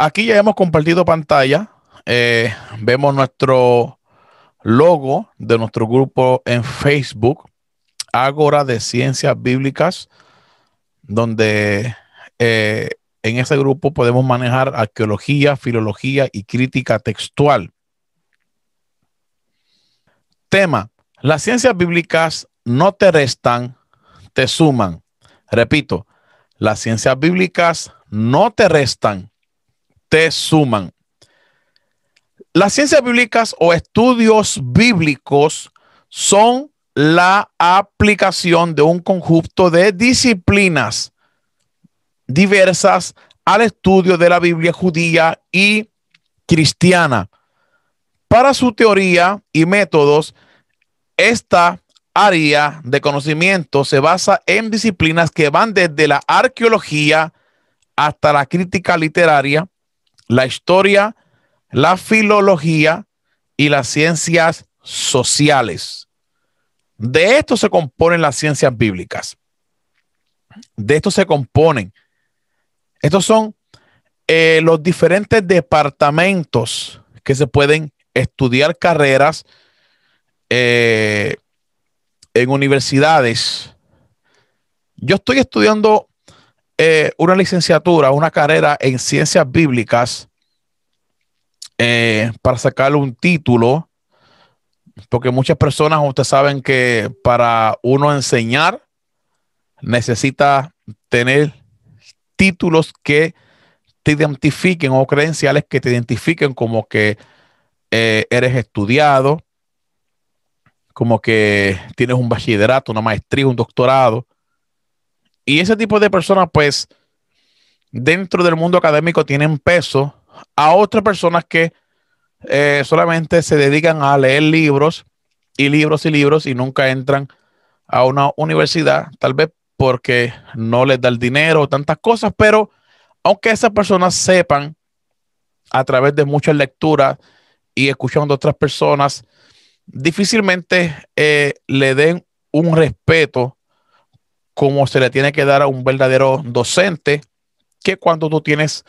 Aquí ya hemos compartido pantalla. Vemos nuestro logo de nuestro grupo en Facebook, Ágora de Ciencias Bíblicas, donde eh, en ese grupo podemos manejar arqueología, filología y crítica textual. Tema: las ciencias bíblicas no te restan, te suman. Repito, las ciencias bíblicas no te restan, te suman. Las ciencias bíblicas o estudios bíblicos son la aplicación de un conjunto de disciplinas diversas al estudio de la Biblia judía y cristiana. Para su teoría y métodos, esta área de conocimiento se basa en disciplinas que van desde la arqueología hasta la crítica literaria, la historia, la filología y las ciencias sociales. De esto se componen las ciencias bíblicas. De esto se componen. Estos son los diferentes departamentos que se pueden estudiar carreras en universidades. Yo estoy estudiando una licenciatura, una carrera en ciencias bíblicas para sacarle un título, porque muchas personas, ustedes saben que para uno enseñar necesita tener títulos que te identifiquen o credenciales que te identifiquen como que eres estudiado, como que tienes un bachillerato, una maestría, un doctorado. Y ese tipo de personas, pues, dentro del mundo académico tienen peso a otras personas que solamente se dedican a leer libros y libros y libros y nunca entran a una universidad, tal vez porque no les da el dinero o tantas cosas, pero aunque esas personas sepan a través de muchas lecturas y escuchando a otras personas, difícilmente le den un respeto como se le tiene que dar a un verdadero docente, que cuando tú tienes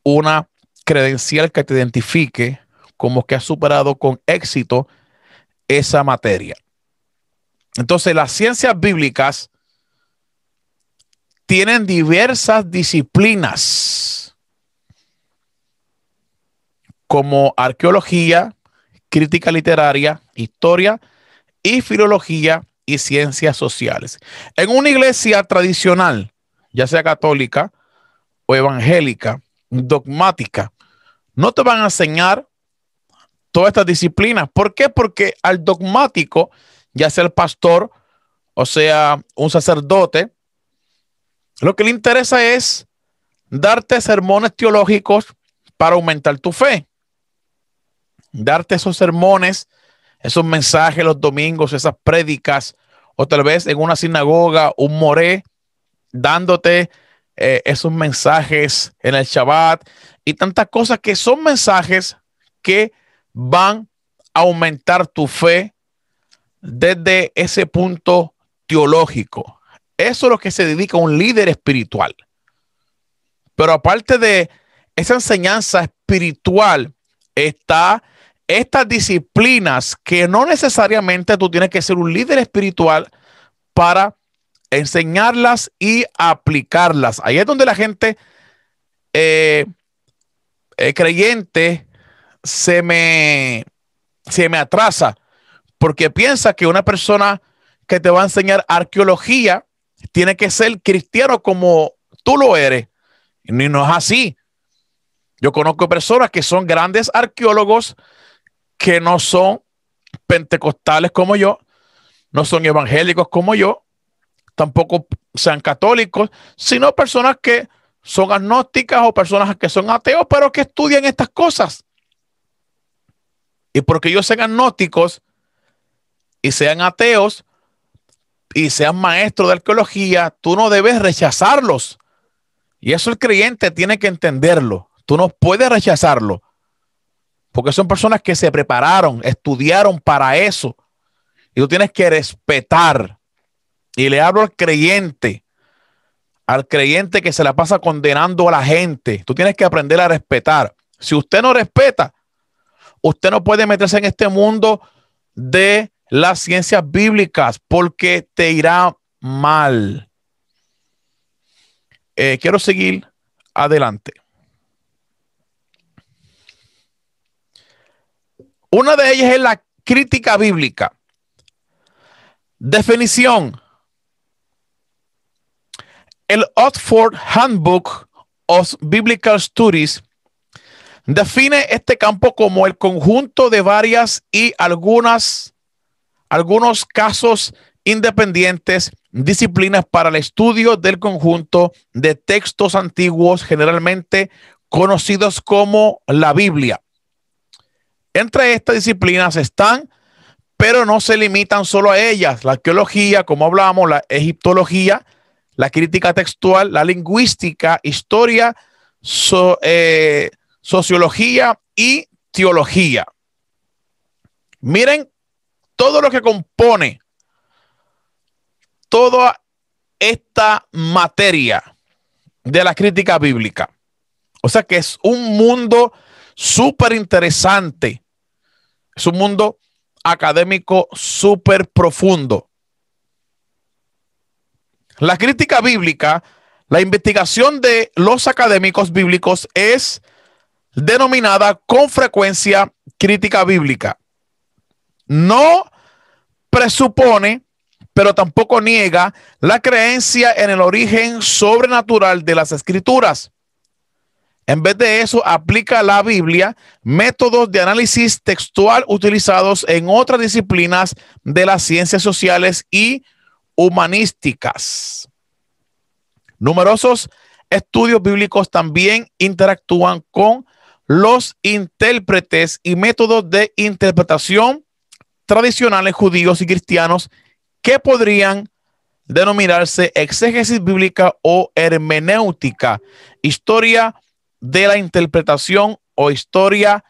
una credencial que te identifique como que has superado con éxito esa materia. Entonces, las ciencias bíblicas tienen diversas disciplinas como arqueología, crítica literaria, historia y filología y ciencias sociales. En una iglesia tradicional, ya sea católica o evangélica, dogmática, no te van a enseñar todas estas disciplinas. ¿Por qué? Porque al dogmático, ya sea el pastor o sea un sacerdote, lo que le interesa es darte sermones teológicos para aumentar tu fe, darte esos sermones, esos mensajes los domingos, esas prédicas, o tal vez en una sinagoga, un moré, dándote esos mensajes en el Shabbat y tantas cosas que son mensajes que van a aumentar tu fe desde ese punto teológico. Eso es lo que se dedica a un líder espiritual. Pero aparte de esa enseñanza espiritual, está estas disciplinas que no necesariamente tú tienes que ser un líder espiritual para enseñarlas y aplicarlas. Ahí es donde la gente eh, creyente se me atrasa, porque piensa que una persona que te va a enseñar arqueología tiene que ser cristiano como tú lo eres. Y no es así. Yo conozco personas que son grandes arqueólogos que no son pentecostales como yo, no son evangélicos como yo, tampoco sean católicos, sino personas que son agnósticas o personas que son ateos, pero que estudian estas cosas. Y porque ellos sean agnósticos y sean ateos y sean maestros de arqueología, tú no debes rechazarlos. Y eso el creyente tiene que entenderlo. Tú no puedes rechazarlo, porque son personas que se prepararon, estudiaron para eso. Y tú tienes que respetar. Y le hablo al creyente, al creyente que se la pasa condenando a la gente. Tú tienes que aprender a respetar. Si usted no respeta, usted no puede meterse en este mundo de las ciencias bíblicas porque te irá mal. Quiero seguir adelante. Una de ellas es la crítica bíblica. Definición. El Oxford Handbook of Biblical Studies define este campo como el conjunto de varias y algunos casos independientes, disciplinas para el estudio del conjunto de textos antiguos, generalmente conocidos como la Biblia. Entre estas disciplinas están, pero no se limitan solo a ellas, la arqueología, como hablamos, la egiptología, la crítica textual, la lingüística, historia, sociología y teología. Miren todo lo que compone toda esta materia de la crítica bíblica. O sea que es un mundo súper interesante. Es un mundo académico súper profundo. La crítica bíblica, la investigación de los académicos bíblicos es denominada con frecuencia crítica bíblica. No presupone, pero tampoco niega la creencia en el origen sobrenatural de las escrituras. En vez de eso, aplica a la Biblia métodos de análisis textual utilizados en otras disciplinas de las ciencias sociales y humanísticas. Numerosos estudios bíblicos también interactúan con los intérpretes y métodos de interpretación tradicionales judíos y cristianos que podrían denominarse exégesis bíblica o hermenéutica, historia de la interpretación o historia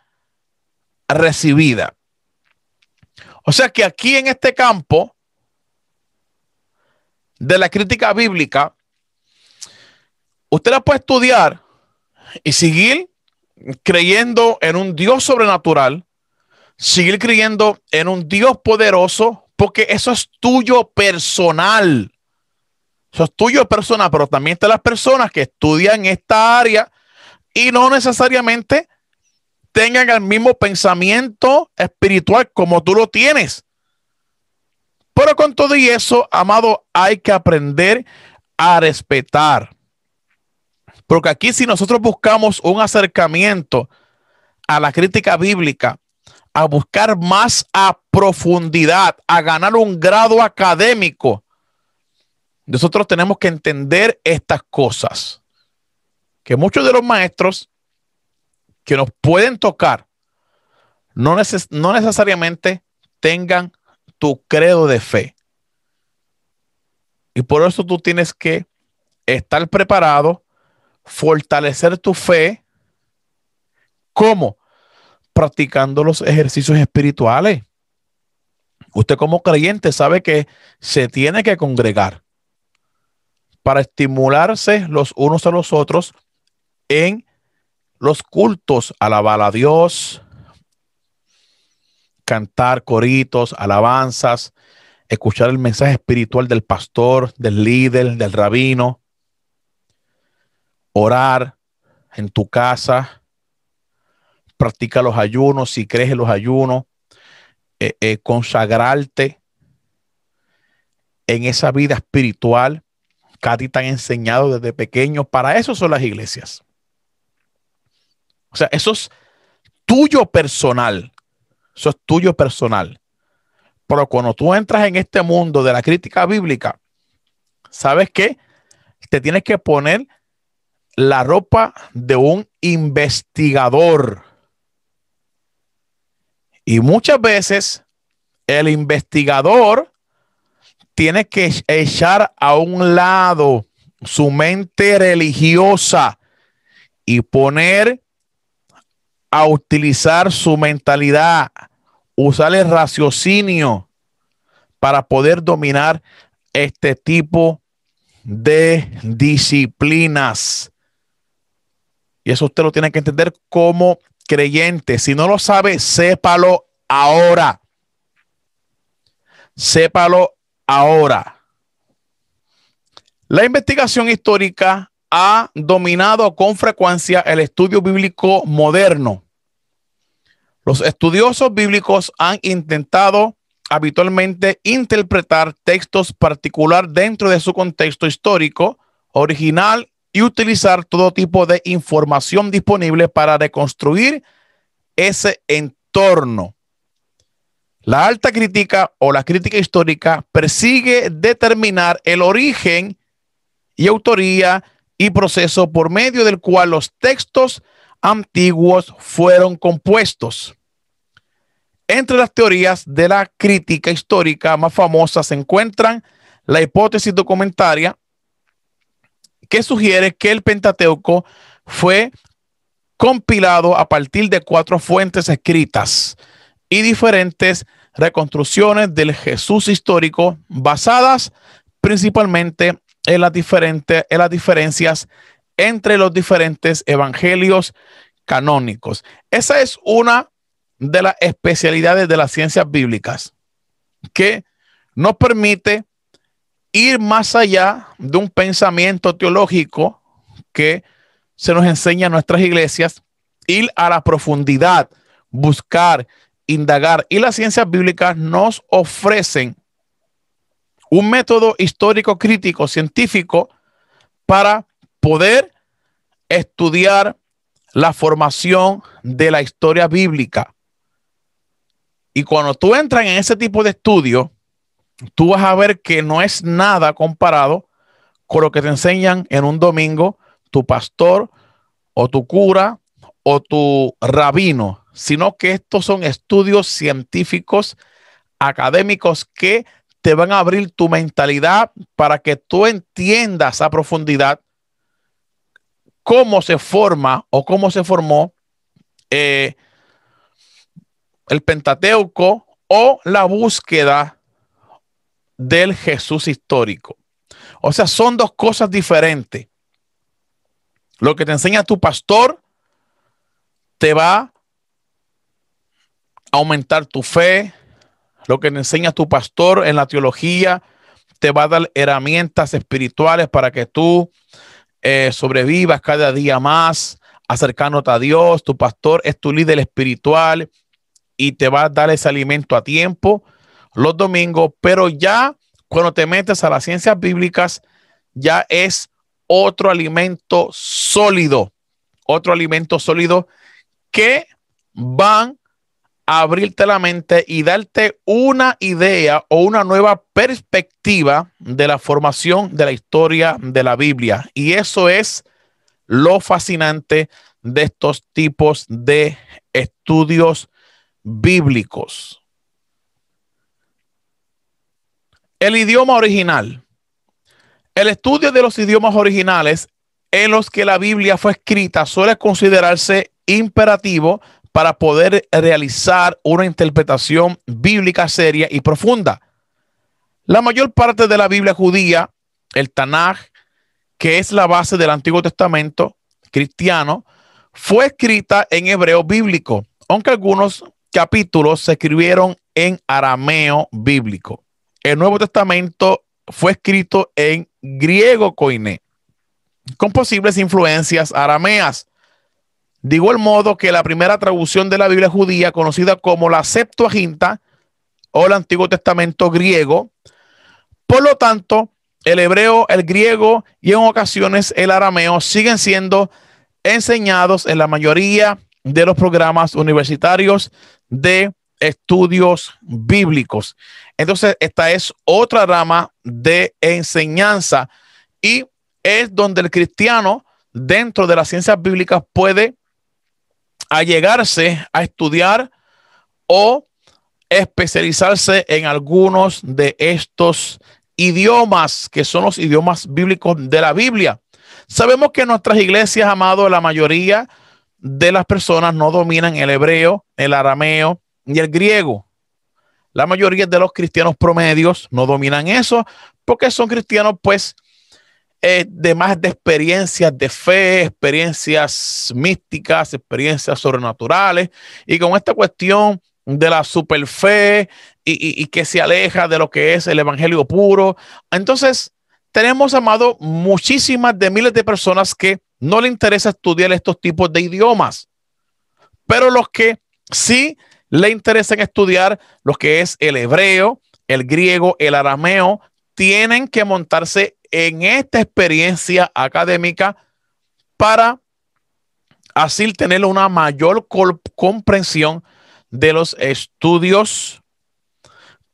recibida. O sea que aquí en este campo de la crítica bíblica, usted la puede estudiar y seguir creyendo en un Dios sobrenatural, seguir creyendo en un Dios poderoso, porque eso es tuyo personal. Eso es tuyo personal, pero también están las personas que estudian esta área y no necesariamente tengan el mismo pensamiento espiritual como tú lo tienes. Pero con todo y eso, amado, hay que aprender a respetar. Porque aquí si nosotros buscamos un acercamiento a la crítica bíblica, a buscar más a profundidad, a ganar un grado académico, nosotros tenemos que entender estas cosas. Que muchos de los maestros que nos pueden tocar no necesariamente tengan tu credo de fe. Y por eso tú tienes que estar preparado, fortalecer tu fe. ¿Cómo? Practicando los ejercicios espirituales. Usted como creyente sabe que se tiene que congregar para estimularse los unos a los otros en los cultos, alabar a Dios, cantar coritos, alabanzas, escuchar el mensaje espiritual del pastor, del líder, del rabino, orar en tu casa, practica los ayunos, si crees en los ayunos, consagrarte en esa vida espiritual que a ti te han enseñado desde pequeño. Para eso son las iglesias. O sea, eso es tuyo personal. Eso es tuyo personal. Pero cuando tú entras en este mundo de la crítica bíblica, ¿sabes qué? Te tienes que poner la ropa de un investigador. Y muchas veces el investigador tiene que echar a un lado su mente religiosa y poner a utilizar su mentalidad, usar el raciocinio para poder dominar este tipo de disciplinas. Y eso usted lo tiene que entender como creyente. Si no lo sabe, sépalo ahora. Sépalo ahora. La investigación histórica ha dominado con frecuencia el estudio bíblico moderno. Los estudiosos bíblicos han intentado habitualmente interpretar textos particular dentro de su contexto histórico original y utilizar todo tipo de información disponible para reconstruir ese entorno. La alta crítica o la crítica histórica persigue determinar el origen y autoría y proceso por medio del cual los textos antiguos fueron compuestos. Entre las teorías de la crítica histórica más famosas se encuentran la hipótesis documentaria, que sugiere que el Pentateuco fue compilado a partir de 4 fuentes escritas y diferentes reconstrucciones del Jesús histórico basadas principalmente en las diferencias entre los diferentes evangelios canónicos. Esa es una de las especialidades de las ciencias bíblicas, que nos permite ir más allá de un pensamiento teológico que se nos enseña en nuestras iglesias, ir a la profundidad, buscar, indagar. Y las ciencias bíblicas nos ofrecen un método histórico, crítico, científico para poder estudiar la formación de la historia bíblica. Y cuando tú entras en ese tipo de estudio, tú vas a ver que no es nada comparado con lo que te enseñan en un domingo tu pastor o tu cura o tu rabino, sino que estos son estudios científicos, académicos, que te van a abrir tu mentalidad para que tú entiendas a profundidad cómo se forma o cómo se formó el Pentateuco o la búsqueda del Jesús histórico. O sea, son dos cosas diferentes. Lo que te enseña tu pastor te va a aumentar tu fe. Lo que te enseña tu pastor en la teología te va a dar herramientas espirituales para que tú sobrevivas cada día más, acercándote a Dios. Tu pastor es tu líder espiritual y te va a dar ese alimento a tiempo los domingos, pero ya cuando te metes a las ciencias bíblicas, ya es otro alimento sólido que van a abrirte la mente y darte una idea o una nueva perspectiva de la formación de la historia de la Biblia. Y eso es lo fascinante de estos tipos de estudios bíblicos. El idioma original. El estudio de los idiomas originales en los que la Biblia fue escrita suele considerarse imperativo para poder realizar una interpretación bíblica seria y profunda. La mayor parte de la Biblia judía, el Tanaj, que es la base del Antiguo Testamento cristiano, fue escrita en hebreo bíblico, aunque algunos capítulos se escribieron en arameo bíblico. El Nuevo Testamento fue escrito en griego koiné, con posibles influencias arameas. De igual modo que la primera traducción de la Biblia judía, conocida como la Septuaginta o el Antiguo Testamento griego. Por lo tanto, el hebreo, el griego y en ocasiones el arameo siguen siendo enseñados en la mayoría de los programas universitarios de estudios bíblicos. Entonces, esta es otra rama de enseñanza y es donde el cristiano dentro de las ciencias bíblicas puede allegarse a estudiar o especializarse en algunos de estos idiomas que son los idiomas bíblicos de la Biblia. Sabemos que en nuestras iglesias, amado, la mayoría de las personas no dominan el hebreo, el arameo ni el griego. La mayoría de los cristianos promedios no dominan eso porque son cristianos pues demás de experiencias de fe, experiencias místicas, experiencias sobrenaturales, y con esta cuestión de la superfe y que se aleja de lo que es el evangelio puro. Entonces, tenemos, amado, muchísimas de miles de personas que no le interesa estudiar estos tipos de idiomas, pero los que sí le interesan estudiar lo que es el hebreo, el griego, el arameo, tienen que montarse en esta experiencia académica para así tener una mayor comprensión de los estudios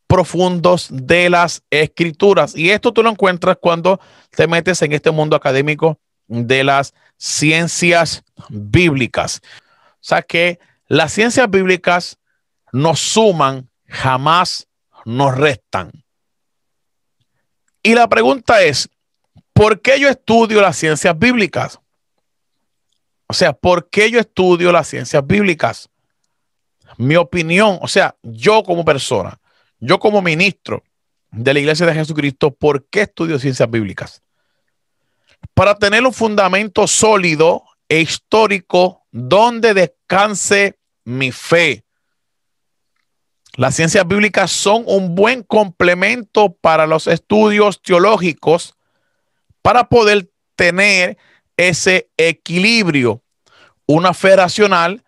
profundos de las escrituras. Y esto tú lo encuentras cuando te metes en este mundo académico de las ciencias bíblicas. O sea que las ciencias bíblicas nos suman, jamás nos restan. Y la pregunta es, ¿por qué yo estudio las ciencias bíblicas? O sea, ¿por qué yo estudio las ciencias bíblicas? Mi opinión, o sea, yo como persona, yo como ministro de la Iglesia de Jesucristo, ¿por qué estudio ciencias bíblicas? Para tener un fundamento sólido e histórico donde descanse mi fe. Las ciencias bíblicas son un buen complemento para los estudios teológicos para poder tener ese equilibrio. Una fe racional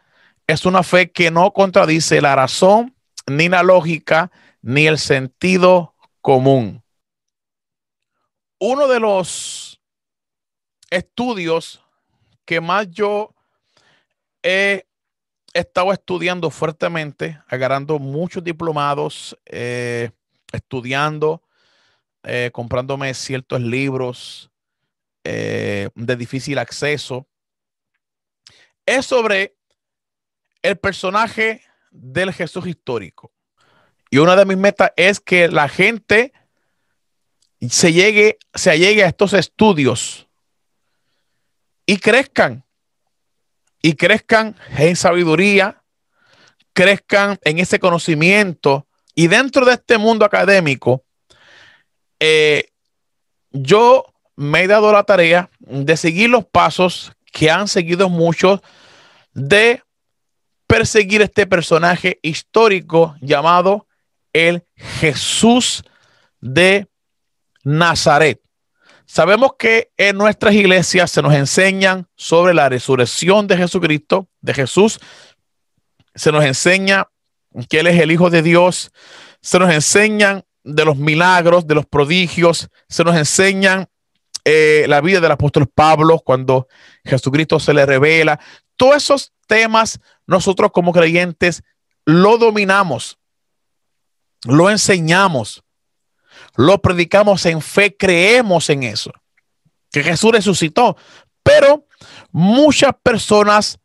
es una fe que no contradice la razón, ni la lógica, ni el sentido común. Uno de los estudios que más yo he estado estudiando fuertemente, agarrando muchos diplomados, estudiando, comprándome ciertos libros de difícil acceso, es sobre el personaje del Jesús histórico. Y una de mis metas es que la gente se allegue a estos estudios y crezcan en sabiduría, crezcan en ese conocimiento. Y dentro de este mundo académico, yo me he dado la tarea de seguir los pasos que han seguido muchos, de perseguir este personaje histórico llamado el Jesús de Nazaret. Sabemos que en nuestras iglesias se nos enseñan sobre la resurrección de Jesucristo, de Jesús. Se nos enseña que Él es el Hijo de Dios. Se nos enseñan de los milagros, de los prodigios. Se nos enseñan la vida del apóstol Pablo cuando Jesucristo se le revela. Todos esos temas nosotros como creyentes lo dominamos, lo enseñamos, lo predicamos en fe, creemos en eso, que Jesús resucitó. Pero muchas personas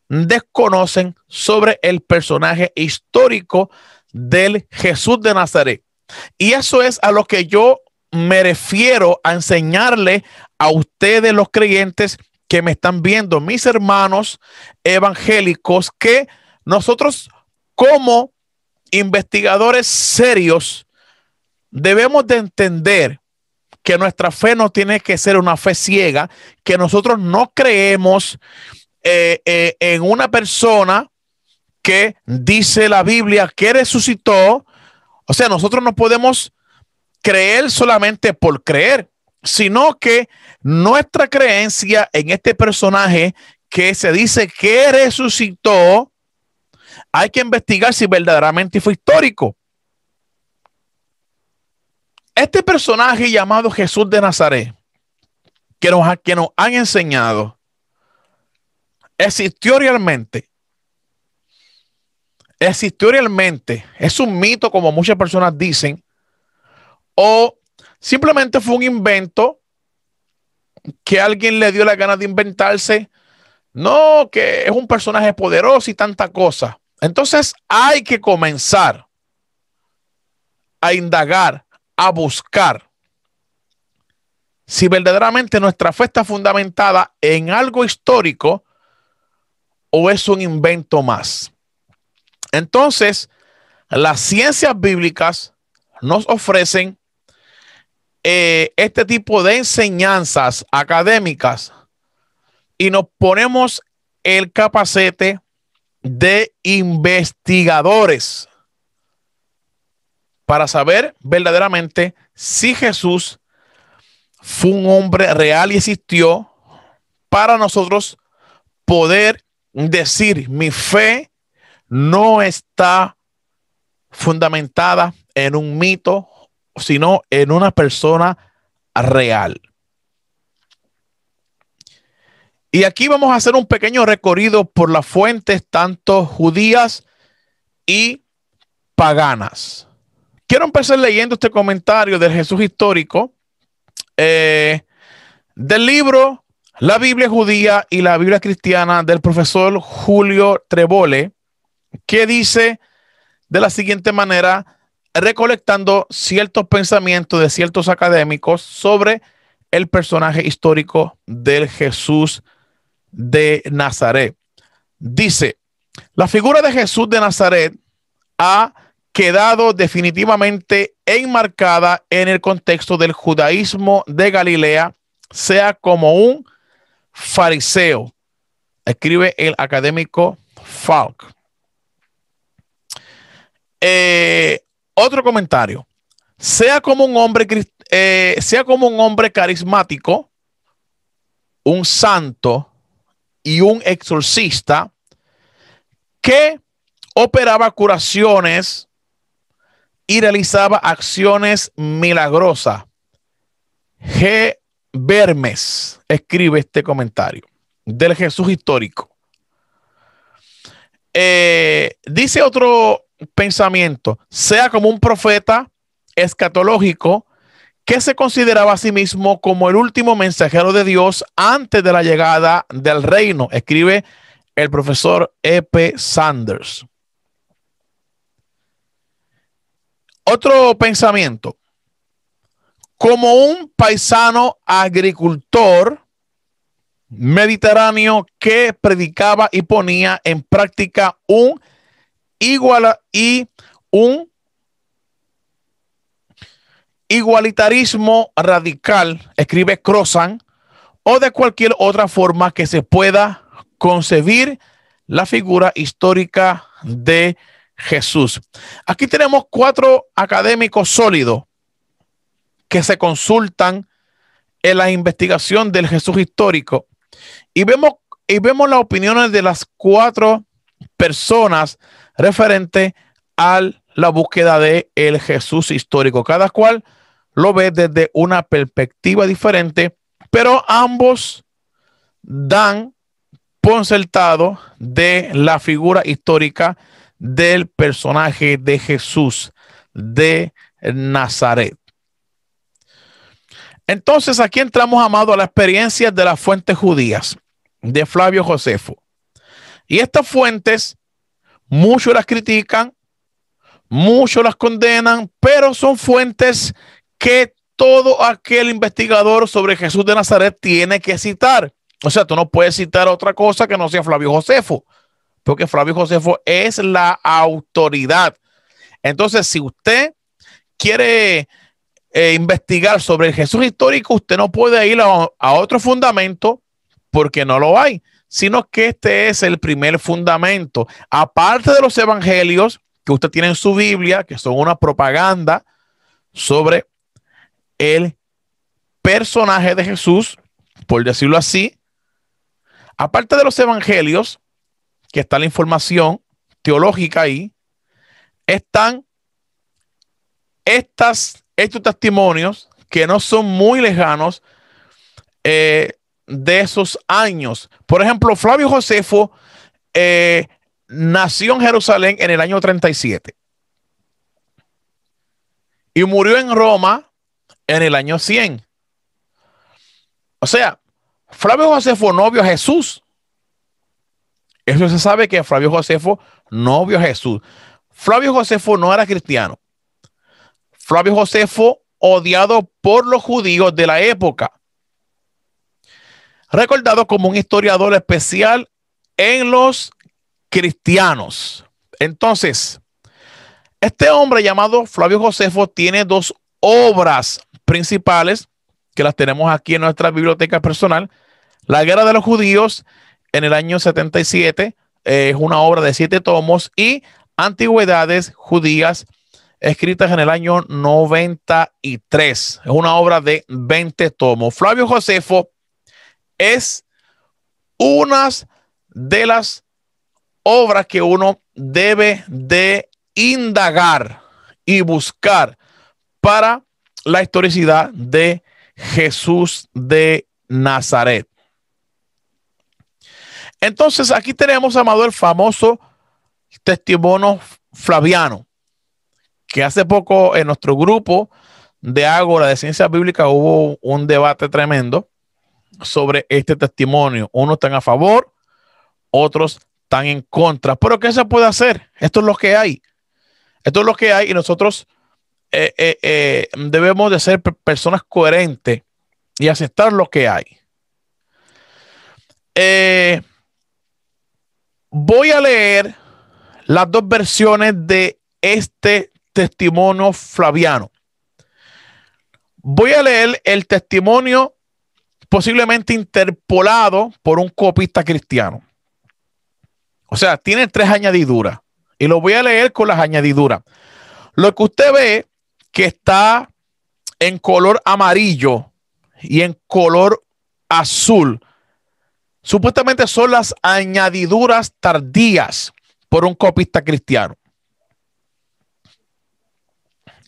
desconocen sobre el personaje histórico del Jesús de Nazaret. Y eso es a lo que yo me refiero a enseñarle a ustedes los creyentes que me están viendo, mis hermanos evangélicos, que nosotros como investigadores serios debemos de entender que nuestra fe no tiene que ser una fe ciega, que nosotros no creemos en una persona que dice la Biblia que resucitó. O sea, nosotros no podemos creer solamente por creer, sino que nuestra creencia en este personaje que se dice que resucitó, hay que investigar si verdaderamente fue histórico. Este personaje llamado Jesús de Nazaret, que nos han enseñado, existió realmente. Existió realmente. Es un mito, como muchas personas dicen, o simplemente fue un invento que alguien le dio la gana de inventarse. No, que es un personaje poderoso y tanta cosa. Entonces hay que comenzar a indagar, a buscar si verdaderamente nuestra fe está fundamentada en algo histórico o es un invento más. Entonces, las ciencias bíblicas nos ofrecen este tipo de enseñanzas académicas y nos ponemos el capacete de investigadores para saber verdaderamente si Jesús fue un hombre real y existió, para nosotros poder decir mi fe no está fundamentada en un mito, sino en una persona real. Y aquí vamos a hacer un pequeño recorrido por las fuentes tanto judías y paganas. Quiero empezar leyendo este comentario del Jesús histórico del libro La Biblia judía y la Biblia cristiana del profesor Julio Trevole, que dice de la siguiente manera, recolectando ciertos pensamientos de ciertos académicos sobre el personaje histórico del Jesús de Nazaret. Dice, la figura de Jesús de Nazaret ha quedado definitivamente enmarcada en el contexto del judaísmo de Galilea, sea como un fariseo, escribe el académico Falk. Otro comentario, sea como un hombre carismático, un santo y un exorcista que operaba curaciones y realizaba acciones milagrosas. G. Bermes escribe este comentario del Jesús histórico. Dice otro pensamiento, sea como un profeta escatológico que se consideraba a sí mismo como el último mensajero de Dios antes de la llegada del reino, escribe el profesor E.P. Sanders. Otro pensamiento, como un paisano agricultor mediterráneo que predicaba y ponía en práctica un igualitarismo radical, escribe Crozan, o de cualquier otra forma que se pueda concebir la figura histórica de Jesús. Aquí tenemos 4 académicos sólidos que se consultan en la investigación del Jesús histórico y vemos las opiniones de las 4 personas referente a la búsqueda de el Jesús histórico. Cada cual lo ve desde una perspectiva diferente, pero ambos dan por sentado de la figura histórica del personaje de Jesús de Nazaret. Entonces aquí entramos, amado, a la experiencia de las fuentes judías de Flavio Josefo. Y estas fuentes, muchos las critican, muchos las condenan, pero son fuentes que todo aquel investigador sobre Jesús de Nazaret tiene que citar. O sea, tú no puedes citar otra cosa que no sea Flavio Josefo, porque Flavio Josefo es la autoridad. Entonces, si usted quiere investigar sobre el Jesús histórico, usted no puede ir a otro fundamento porque no lo hay, sino que este es el primer fundamento. Aparte de los evangelios que usted tiene en su Biblia, que son una propaganda sobre el personaje de Jesús, por decirlo así, aparte de los evangelios, que está la información teológica ahí, están estos testimonios que no son muy lejanos de esos años. Por ejemplo, Flavio Josefo nació en Jerusalén en el año 37 y murió en Roma en el año 100. O sea, Flavio Josefo no vio a Jesús. Eso se sabe, que Flavio Josefo no vio a Jesús. Flavio Josefo no era cristiano. Flavio Josefo, odiado por los judíos de la época, recordado como un historiador especial en los cristianos. Entonces, este hombre llamado Flavio Josefo tiene 2 obras principales que las tenemos aquí en nuestra biblioteca personal. La Guerra de los Judíos en el año 77 es una obra de 7 tomos y Antigüedades Judías escritas en el año 93. Es una obra de 20 tomos. Flavio Josefo es una de las obras que uno debe de indagar y buscar para la historicidad de Jesús de Nazaret. Entonces aquí tenemos, amado, el famoso testimonio flaviano, que hace poco en nuestro grupo de Ágora de Ciencias Bíblicas hubo un debate tremendo sobre este testimonio. Unos están a favor, otros están en contra. Pero ¿qué se puede hacer? Esto es lo que hay. Esto es lo que hay y nosotros debemos de ser personas coherentes y aceptar lo que hay. Voy a leer las dos versiones de este testimonio flaviano. Voy a leer el testimonio posiblemente interpolado por un copista cristiano. O sea, tiene 3 añadiduras y lo voy a leer con las añadiduras. Lo que usted ve que está en color amarillo y en color azul, supuestamente son las añadiduras tardías por un copista cristiano.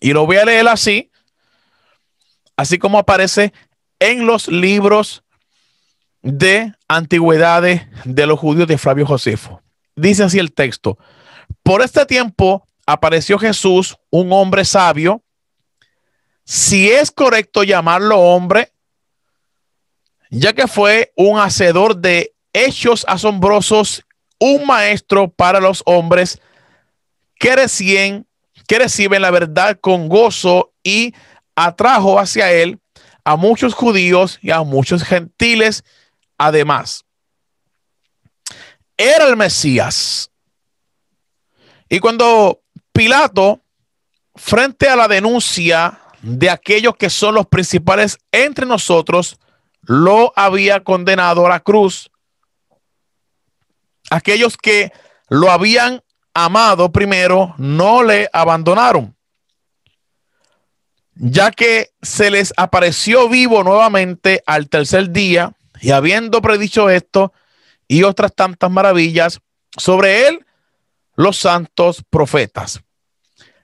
Y lo voy a leer así como aparece en los libros de antigüedades de los judíos de Flavio Josefo. Dice así el texto: por este tiempo apareció Jesús, un hombre sabio, si es correcto llamarlo hombre, ya que fue un hacedor de hechos asombrosos, un maestro para los hombres que reciben la verdad con gozo, y atrajo hacia él a muchos judíos y a muchos gentiles. Además, era el Mesías. Y cuando Pilato, frente a la denuncia de aquellos que son los principales entre nosotros, lo había condenado a la cruz, aquellos que lo habían amado primero no le abandonaron, ya que se les apareció vivo nuevamente al tercer día, y habiendo predicho esto y otras tantas maravillas sobre él, los santos profetas.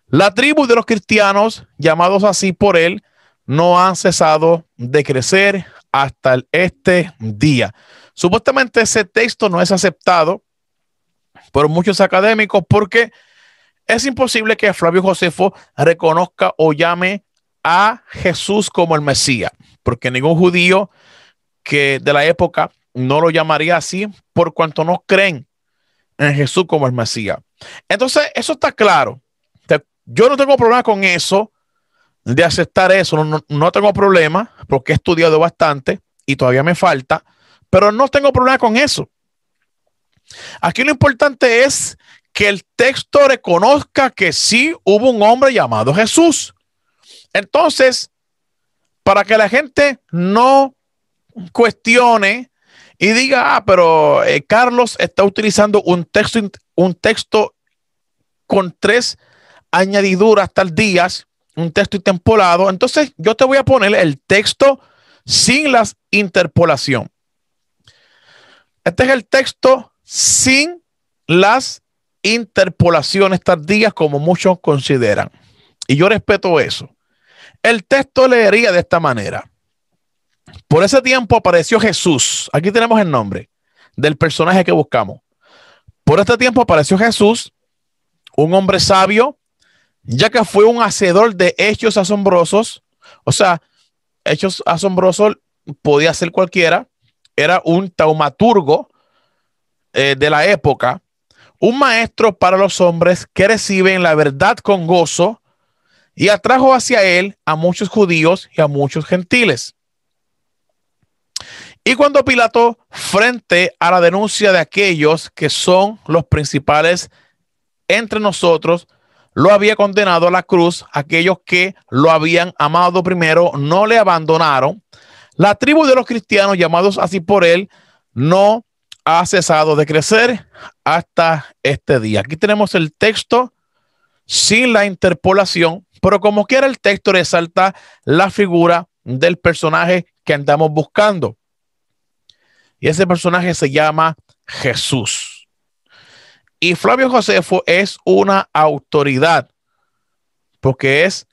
La tribu de los cristianos, llamados así por él, no han cesado de crecer hasta este día. Supuestamente ese texto no es aceptado por muchos académicos porque es imposible que Flavio Josefo reconozca o llame a Jesús como el Mesías, porque ningún judío que de la época no lo llamaría así, por cuanto no creen en Jesús como el Mesías. Entonces, eso está claro. Yo no tengo problema con eso, de aceptar eso. No tengo problema porque he estudiado bastante y todavía me falta, pero no tengo problema con eso. Aquí lo importante es que el texto reconozca que sí hubo un hombre llamado Jesús. Entonces, para que la gente no cuestione y diga, pero Carlos está utilizando un texto con 3 añadiduras tardías, un texto interpolado. Entonces yo te voy a poner el texto sin la interpolación. Este es el texto sin las interpolaciones tardías, como muchos consideran, y yo respeto eso. El texto leería de esta manera: por ese tiempo apareció Jesús. Aquí tenemos el nombre del personaje que buscamos. Por este tiempo apareció Jesús, un hombre sabio, ya que fue un hacedor de hechos asombrosos. O sea, hechos asombrosos podía ser cualquiera. Era un taumaturgo de la época, un maestro para los hombres que reciben la verdad con gozo, y atrajo hacia él a muchos judíos y a muchos gentiles. Y cuando Pilato, frente a la denuncia de aquellos que son los principales entre nosotros, lo había condenado a la cruz. Aquellos que lo habían amado primero no le abandonaron. La tribu de los cristianos, llamados así por él, no ha cesado de crecer hasta este día. Aquí tenemos el texto sin la interpolación, pero como quiera el texto resalta la figura del personaje que andamos buscando. Y ese personaje se llama Jesús. Y Flavio Josefo es una autoridad porque es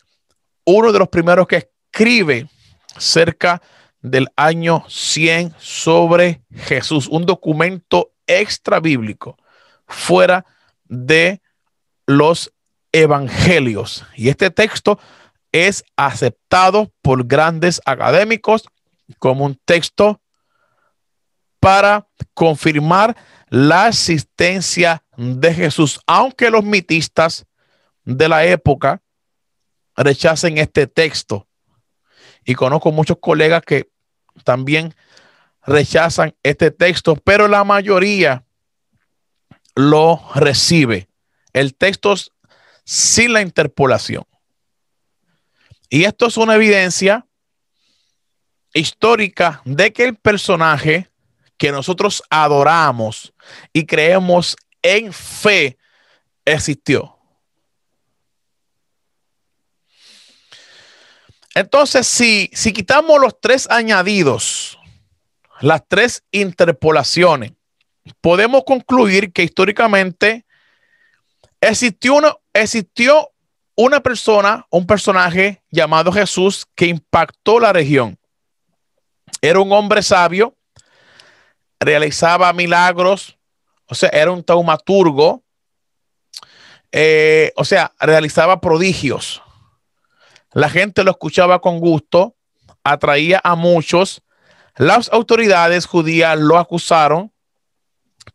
uno de los primeros que escribe cerca del año 100 sobre Jesús, un documento extra bíblico fuera de los evangelios. Y este texto es aceptado por grandes académicos como un texto para confirmar la existencia de Jesús, aunque los mitistas de la época rechacen este texto. Y conozco muchos colegas que también rechazan este texto, pero la mayoría lo recibe. El texto sin la interpolación. Y esto es una evidencia histórica de que el personaje que nosotros adoramos y creemos en fe existió. Entonces, si quitamos los tres añadidos, las tres interpolaciones, podemos concluir que históricamente existió una persona, un personaje llamado Jesús que impactó la región. Era un hombre sabio, realizaba milagros, o sea, era un taumaturgo, o sea, realizaba prodigios. La gente lo escuchaba con gusto, atraía a muchos. Las autoridades judías lo acusaron.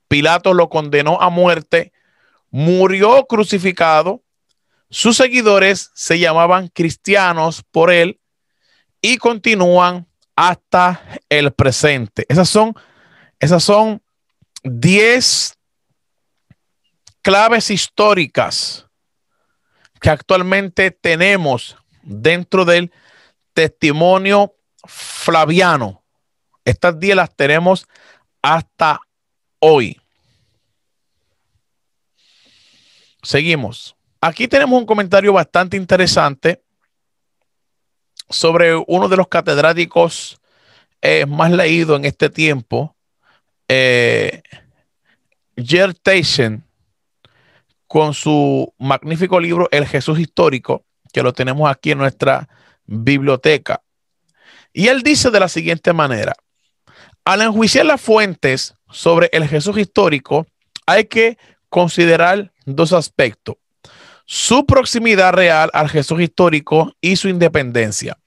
Pilato lo condenó a muerte. Murió crucificado. Sus seguidores se llamaban cristianos por él y continúan hasta el presente. Esas son 10 claves históricas que actualmente tenemos dentro del testimonio flaviano. Estas 10 las tenemos hasta hoy. Seguimos. Aquí tenemos un comentario bastante interesante sobre uno de los catedráticos más leídos en este tiempo, Gerd Theissen, con su magnífico libro El Jesús Histórico, que lo tenemos aquí en nuestra biblioteca. Y él dice de la siguiente manera: al enjuiciar las fuentes sobre el Jesús histórico, hay que considerar dos aspectos: su proximidad real al Jesús histórico y su independencia.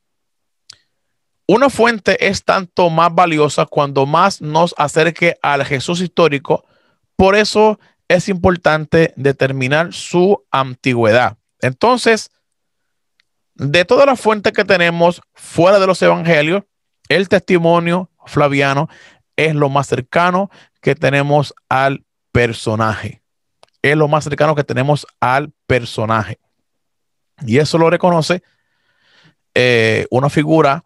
Una fuente es tanto más valiosa cuando más nos acerque al Jesús histórico. Por eso es importante determinar su antigüedad. Entonces, de todas las fuentes que tenemos fuera de los evangelios, el testimonio flaviano es lo más cercano que tenemos al personaje. Es lo más cercano que tenemos al personaje. Y eso lo reconoce una figura,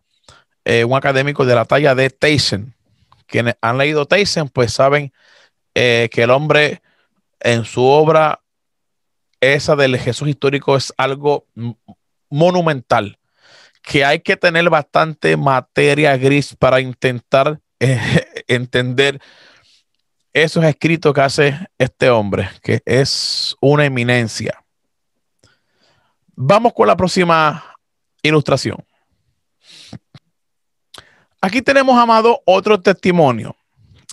un académico de la talla de Theissen. Quienes han leído Theissen, pues saben que el hombre en su obra, esa del Jesús histórico, es algo monumental, que hay que tener bastante materia gris para intentar entender esos escritos que hace este hombre, que es una eminencia. Vamos con la próxima ilustración. Aquí tenemos, amado, otro testimonio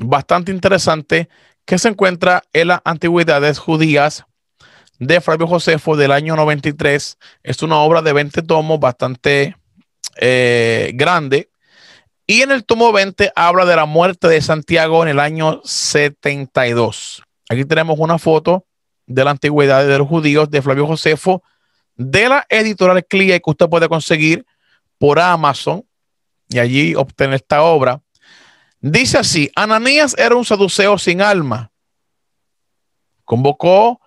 bastante interesante que se encuentra en las Antigüedades Judías de Flavio Josefo del año 93. Es una obra de 20 tomos bastante grande. Y en el tomo 20 habla de la muerte de Santiago en el año 72. Aquí tenemos una foto de la Antigüedad de los Judíos de Flavio Josefo de la editorial CLIA, que usted puede conseguir por Amazon y allí obtener esta obra. Dice así: Ananías era un saduceo sin alma. Convocó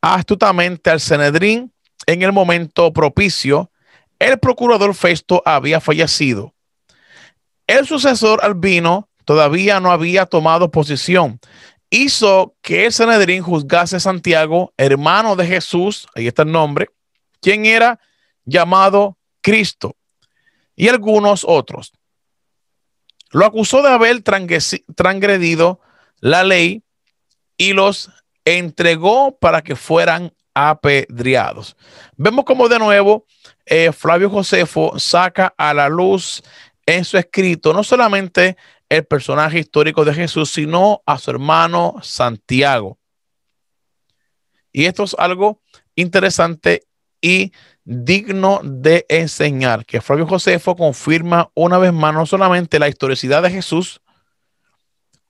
astutamente al Sanedrín en el momento propicio. El procurador Festo había fallecido. El sucesor Albino todavía no había tomado posición. Hizo que el Sanedrín juzgase a Santiago, hermano de Jesús, ahí está el nombre, quien era llamado Cristo, y algunos otros. Lo acusó de haber transgredido la ley y los entregó para que fueran apedreados. Vemos como de nuevo Flavio Josefo saca a la luz en su escrito no solamente el personaje histórico de Jesús, sino a su hermano Santiago. Y esto es algo interesante y digno de enseñar, que Flavio Josefo confirma una vez más no solamente la historicidad de Jesús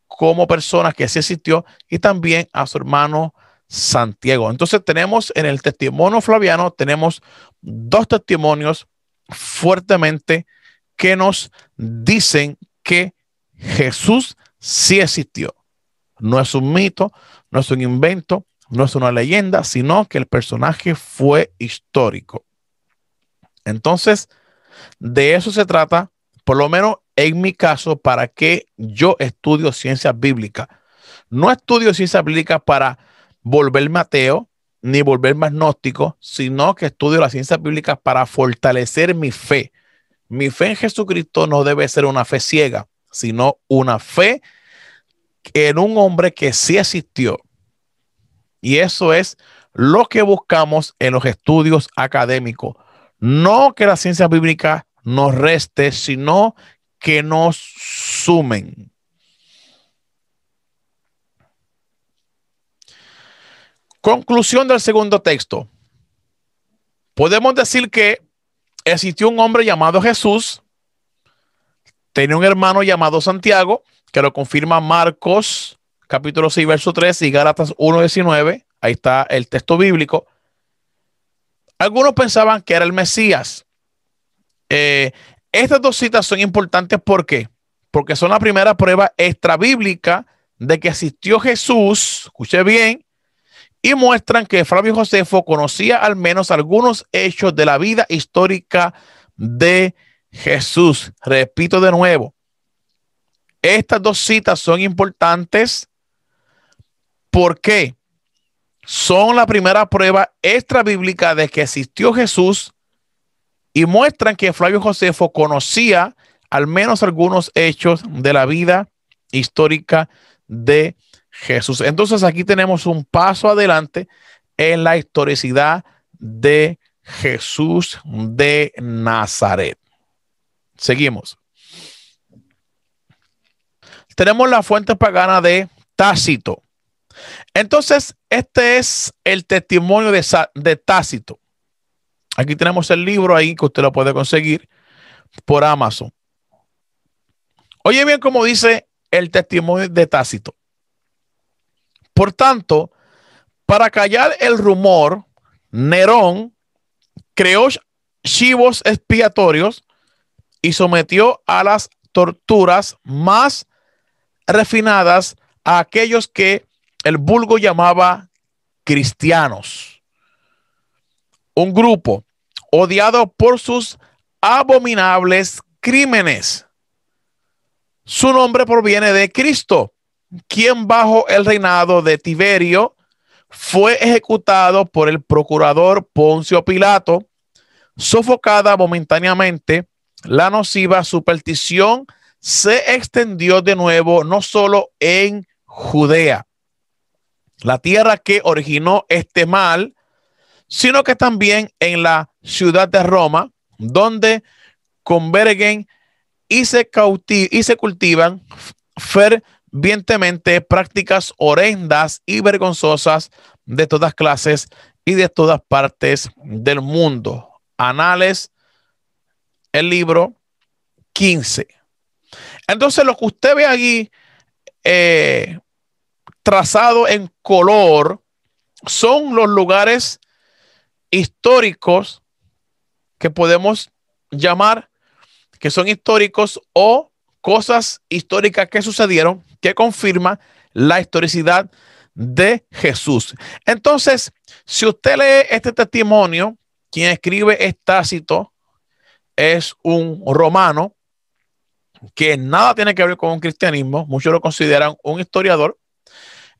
como persona que sí existió, y también a su hermano Santiago. Entonces tenemos en el testimonio flaviano, tenemos dos testimonios fuertemente que nos dicen que Jesús sí existió. No es un mito, no es un invento, no es una leyenda, sino que el personaje fue histórico. Entonces, de eso se trata, por lo menos en mi caso, para que yo estudio ciencias bíblicas. No estudio ciencias bíblicas para volverme ateo ni volverme agnóstico, sino que estudio las ciencias bíblicas para fortalecer mi fe. Mi fe en Jesucristo no debe ser una fe ciega, sino una fe en un hombre que sí existió. Y eso es lo que buscamos en los estudios académicos. No que la ciencia bíblica nos reste, sino que nos sumen. Conclusión del segundo texto. Podemos decir que existió un hombre llamado Jesús, tenía un hermano llamado Santiago, que lo confirma Marcos capítulo 6, verso 3 y Gálatas 1:19. Ahí está el texto bíblico. Algunos pensaban que era el Mesías. Estas dos citas son importantes. ¿Por qué? Porque son la primera prueba extrabíblica de que existió Jesús, escuche bien, y muestran que Flavio Josefo conocía al menos algunos hechos de la vida histórica de Jesús. Repito de nuevo, estas dos citas son importantes. ¿Por qué? Son la primera prueba extrabíblica de que existió Jesús y muestran que Flavio Josefo conocía al menos algunos hechos de la vida histórica de Jesús. Entonces aquí tenemos un paso adelante en la historicidad de Jesús de Nazaret. Seguimos. Tenemos la fuente pagana de Tácito. Entonces, este es el testimonio de Tácito. Aquí tenemos el libro ahí que usted lo puede conseguir por Amazon. Oye bien cómo dice el testimonio de Tácito. Por tanto, para callar el rumor, Nerón creó chivos expiatorios y sometió a las torturas más refinadas a aquellos que el vulgo llamaba cristianos. Un grupo odiado por sus abominables crímenes. Su nombre proviene de Cristo, quien bajo el reinado de Tiberio fue ejecutado por el procurador Poncio Pilato. Sofocada momentáneamente, la nociva superstición se extendió de nuevo no solo en Judea, la tierra que originó este mal, sino que también en la ciudad de Roma, donde convergen y se cultivan fervientemente prácticas horrendas y vergonzosas de todas clases y de todas partes del mundo. Anales, el libro 15. Entonces, lo que usted ve aquí trazado en color son los lugares históricos que podemos llamar que son históricos o cosas históricas que sucedieron que confirman la historicidad de Jesús. Entonces, si usted lee este testimonio, quien escribe es Tácito, es un romano que nada tiene que ver con un cristianismo, muchos lo consideran un historiador.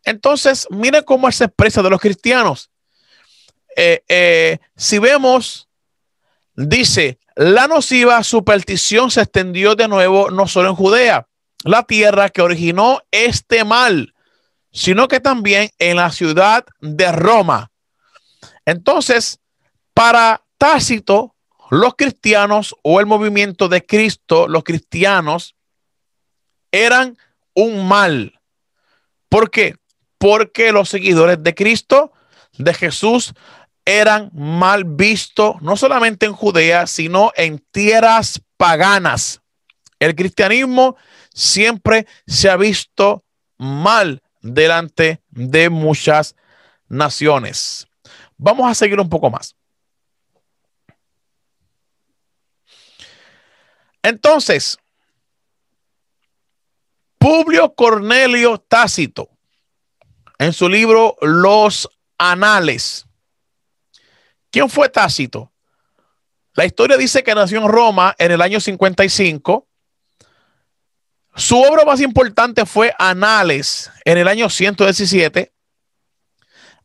Entonces, mire cómo él se expresa de los cristianos. Si vemos, dice, la nociva superstición se extendió de nuevo no solo en Judea, la tierra que originó este mal, sino que también en la ciudad de Roma. Entonces, para Tácito, los cristianos o el movimiento de Cristo, los cristianos, eran un mal. ¿Por qué? Porque los seguidores de Cristo, de Jesús, eran mal vistos, no solamente en Judea, sino en tierras paganas. El cristianismo siempre se ha visto mal delante de muchas naciones. Vamos a seguir un poco más. Entonces, Publio Cornelio Tácito, en su libro Los Anales. ¿Quién fue Tácito? La historia dice que nació en Roma en el año 55. Su obra más importante fue Anales en el año 117.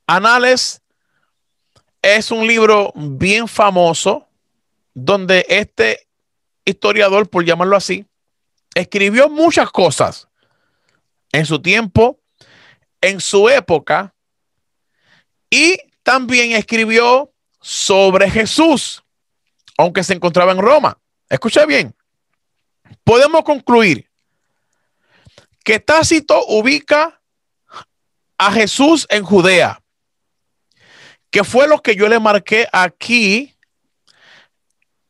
Anales es un libro bien famoso donde este historiador, por llamarlo así, escribió muchas cosas en su tiempo, en su época, y también escribió sobre Jesús, aunque se encontraba en Roma. Escucha bien, podemos concluir que Tácito ubica a Jesús en Judea, que fue lo que yo le marqué aquí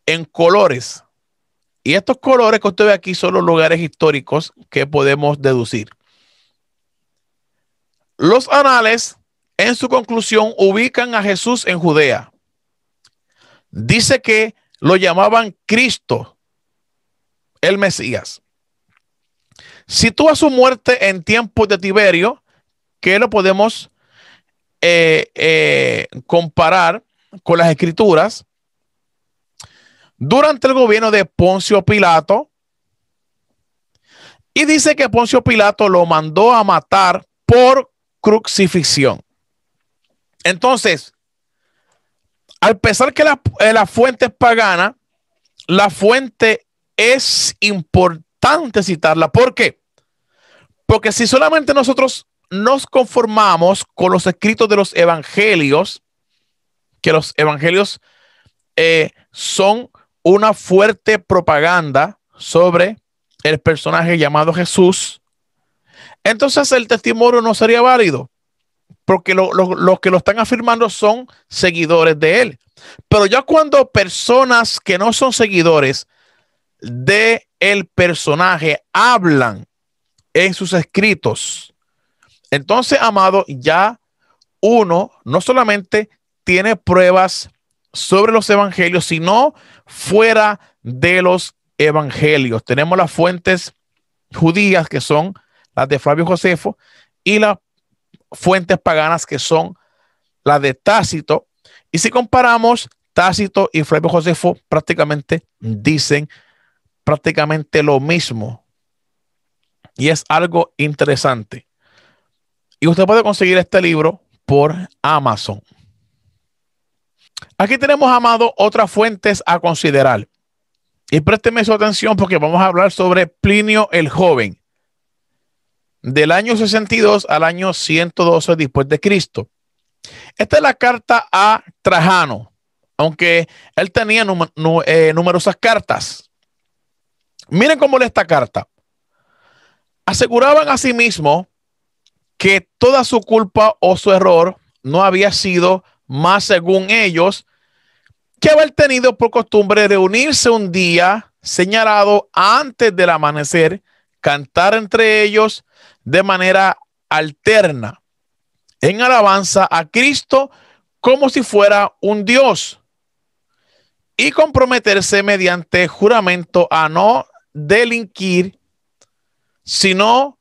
en colores. Y estos colores que usted ve aquí son los lugares históricos que podemos deducir. Los anales, en su conclusión, ubican a Jesús en Judea. Dice que lo llamaban Cristo, el Mesías. Sitúa su muerte en tiempos de Tiberio, que lo podemos comparar con las escrituras, durante el gobierno de Poncio Pilato, y dice que Poncio Pilato lo mandó a matar por crucifixión. Entonces, al pesar que la fuente es pagana, la fuente es importante citarla. ¿Por qué? Porque si solamente nosotros nos conformamos con los escritos de los evangelios, que los evangelios son una fuerte propaganda sobre el personaje llamado Jesús, entonces el testimonio no sería válido, porque los que lo están afirmando son seguidores de él. Pero ya cuando personas que no son seguidores de el personaje hablan en sus escritos, entonces, amado, ya uno no solamente tiene pruebas sobre los evangelios, sino fuera de los evangelios. Tenemos las fuentes judías, que son las de Flavio Josefo, y las fuentes paganas, que son las de Tácito. Y si comparamos, Tácito y Flavio Josefo prácticamente dicen prácticamente lo mismo. Y es algo interesante. Y usted puede conseguir este libro por Amazon. Aquí tenemos, amado, otras fuentes a considerar. Y présteme su atención porque vamos a hablar sobre Plinio el Joven, del año 62 al año 112 después de Cristo. Esta es la carta a Trajano, aunque él tenía numerosas cartas. Miren cómo lee esta carta. Aseguraban a sí mismo que toda su culpa o su error no había sido más, según ellos, que haber tenido por costumbre reunirse un día señalado antes del amanecer, cantar entre ellos de manera alterna, en alabanza a Cristo como si fuera un Dios, y comprometerse mediante juramento a no delinquir, sino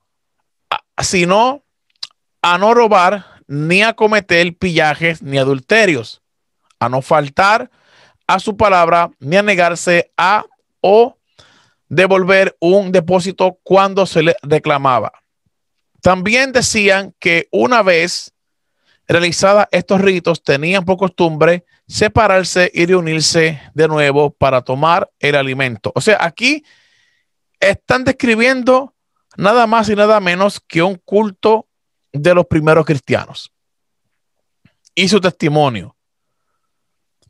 a no robar, ni a cometer pillajes ni adulterios, a no faltar a su palabra, ni a negarse a o devolver un depósito cuando se le reclamaba. También decían que una vez realizadas estos ritos tenían por costumbre separarse y reunirse de nuevo para tomar el alimento. O sea, aquí están describiendo nada más y nada menos que un culto de los primeros cristianos y su testimonio.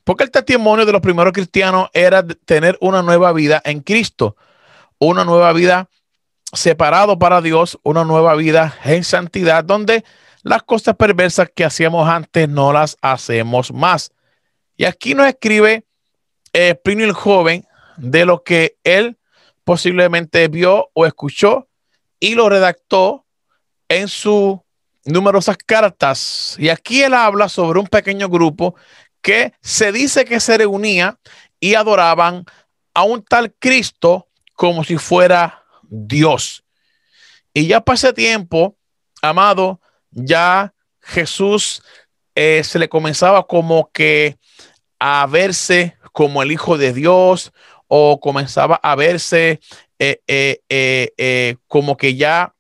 Porque el testimonio de los primeros cristianos era tener una nueva vida en Cristo, una nueva vida separado para Dios, una nueva vida en santidad, donde las cosas perversas que hacíamos antes no las hacemos más. Y aquí nos escribe Plinio el Joven de lo que él posiblemente vio o escuchó y lo redactó en sus numerosas cartas. Y aquí él habla sobre un pequeño grupo que se dice que se reunía y adoraban a un tal Cristo como si fuera Dios. Y ya para ese tiempo, amado, ya Jesús se le comenzaba como que a verse como el Hijo de Dios, o comenzaba a verse como que ya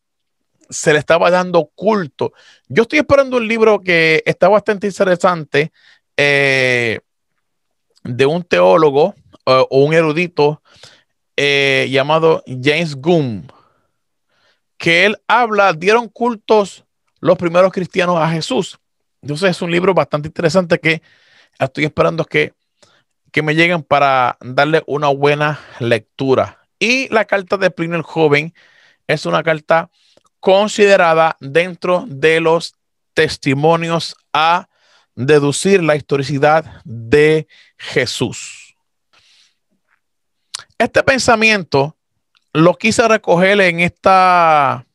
se le estaba dando culto. Yo estoy esperando un libro que está bastante interesante de un teólogo o un erudito llamado James Gunn, que él habla, dieron cultos los primeros cristianos a Jesús. Entonces es un libro bastante interesante que estoy esperando que me lleguen para darle una buena lectura. Y la carta de Plinio el Joven es una carta considerada dentro de los testimonios a deducir la historicidad de Jesús. Este pensamiento lo quise recoger en esta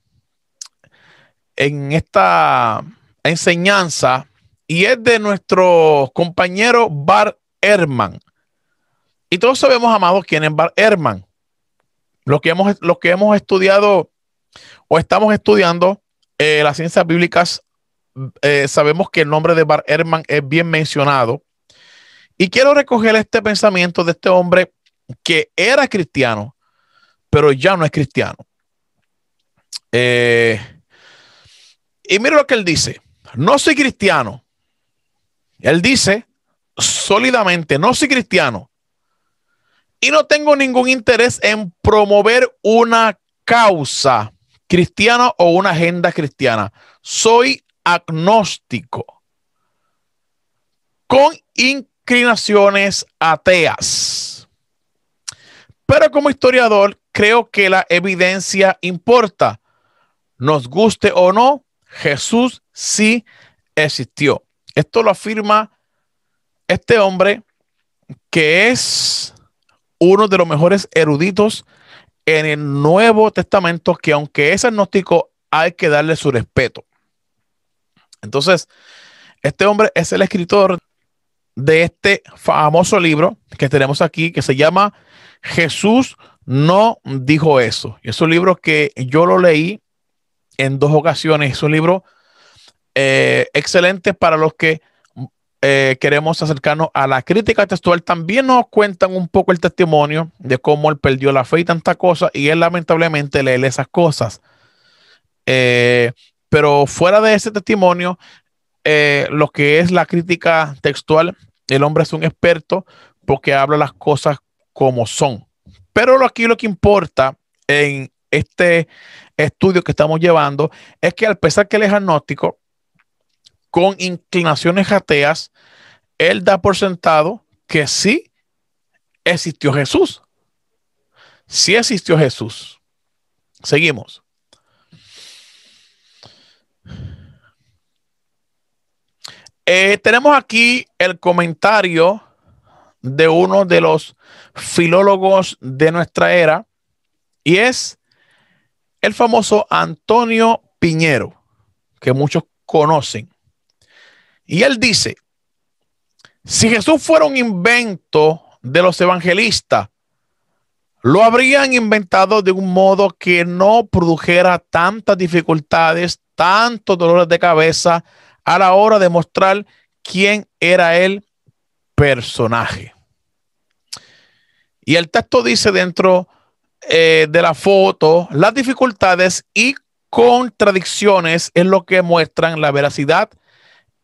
enseñanza, y es de nuestro compañero Bart Ehrman. Y todos sabemos, amados, quién es Bart Ehrman. Lo que hemos estudiado o estamos estudiando las ciencias bíblicas, sabemos que el nombre de Bart Ehrman es bien mencionado. Y quiero recoger este pensamiento de este hombre que era cristiano, pero ya no es cristiano. Y mire lo que él dice. No soy cristiano. Él dice sólidamente, no soy cristiano. Y no tengo ningún interés en promover una causa cristiana o una agenda cristiana. Soy agnóstico, con inclinaciones ateas. Pero como historiador, creo que la evidencia importa. Nos guste o no, Jesús sí existió. Esto lo afirma este hombre, que es uno de los mejores eruditos en el Nuevo Testamento, que aunque es agnóstico, hay que darle su respeto. Entonces, este hombre es el escritor de este famoso libro que tenemos aquí, que se llama Jesús no dijo eso. Y es un libro que yo lo leí en 2 ocasiones. Es un libro excelente para los que queremos acercarnos a la crítica textual. También nos cuentan un poco el testimonio de cómo él perdió la fe y tantas cosas, y él lamentablemente lee esas cosas. Pero fuera de ese testimonio, lo que es la crítica textual, el hombre es un experto porque habla las cosas como son. Pero aquí lo que importa en este estudio que estamos llevando es que, al pesar que él es agnóstico, con inclinaciones ateas, él da por sentado que sí existió Jesús. Sí existió Jesús. Seguimos. Tenemos aquí el comentario de uno de los filólogos de nuestra era, y es el famoso Antonio Piñero, que muchos conocen. Y él dice: si Jesús fuera un invento de los evangelistas, lo habrían inventado de un modo que no produjera tantas dificultades, tantos dolores de cabeza a la hora de mostrar quién era el personaje. Y el texto dice dentro de la foto, las dificultades y contradicciones es lo que muestran la veracidad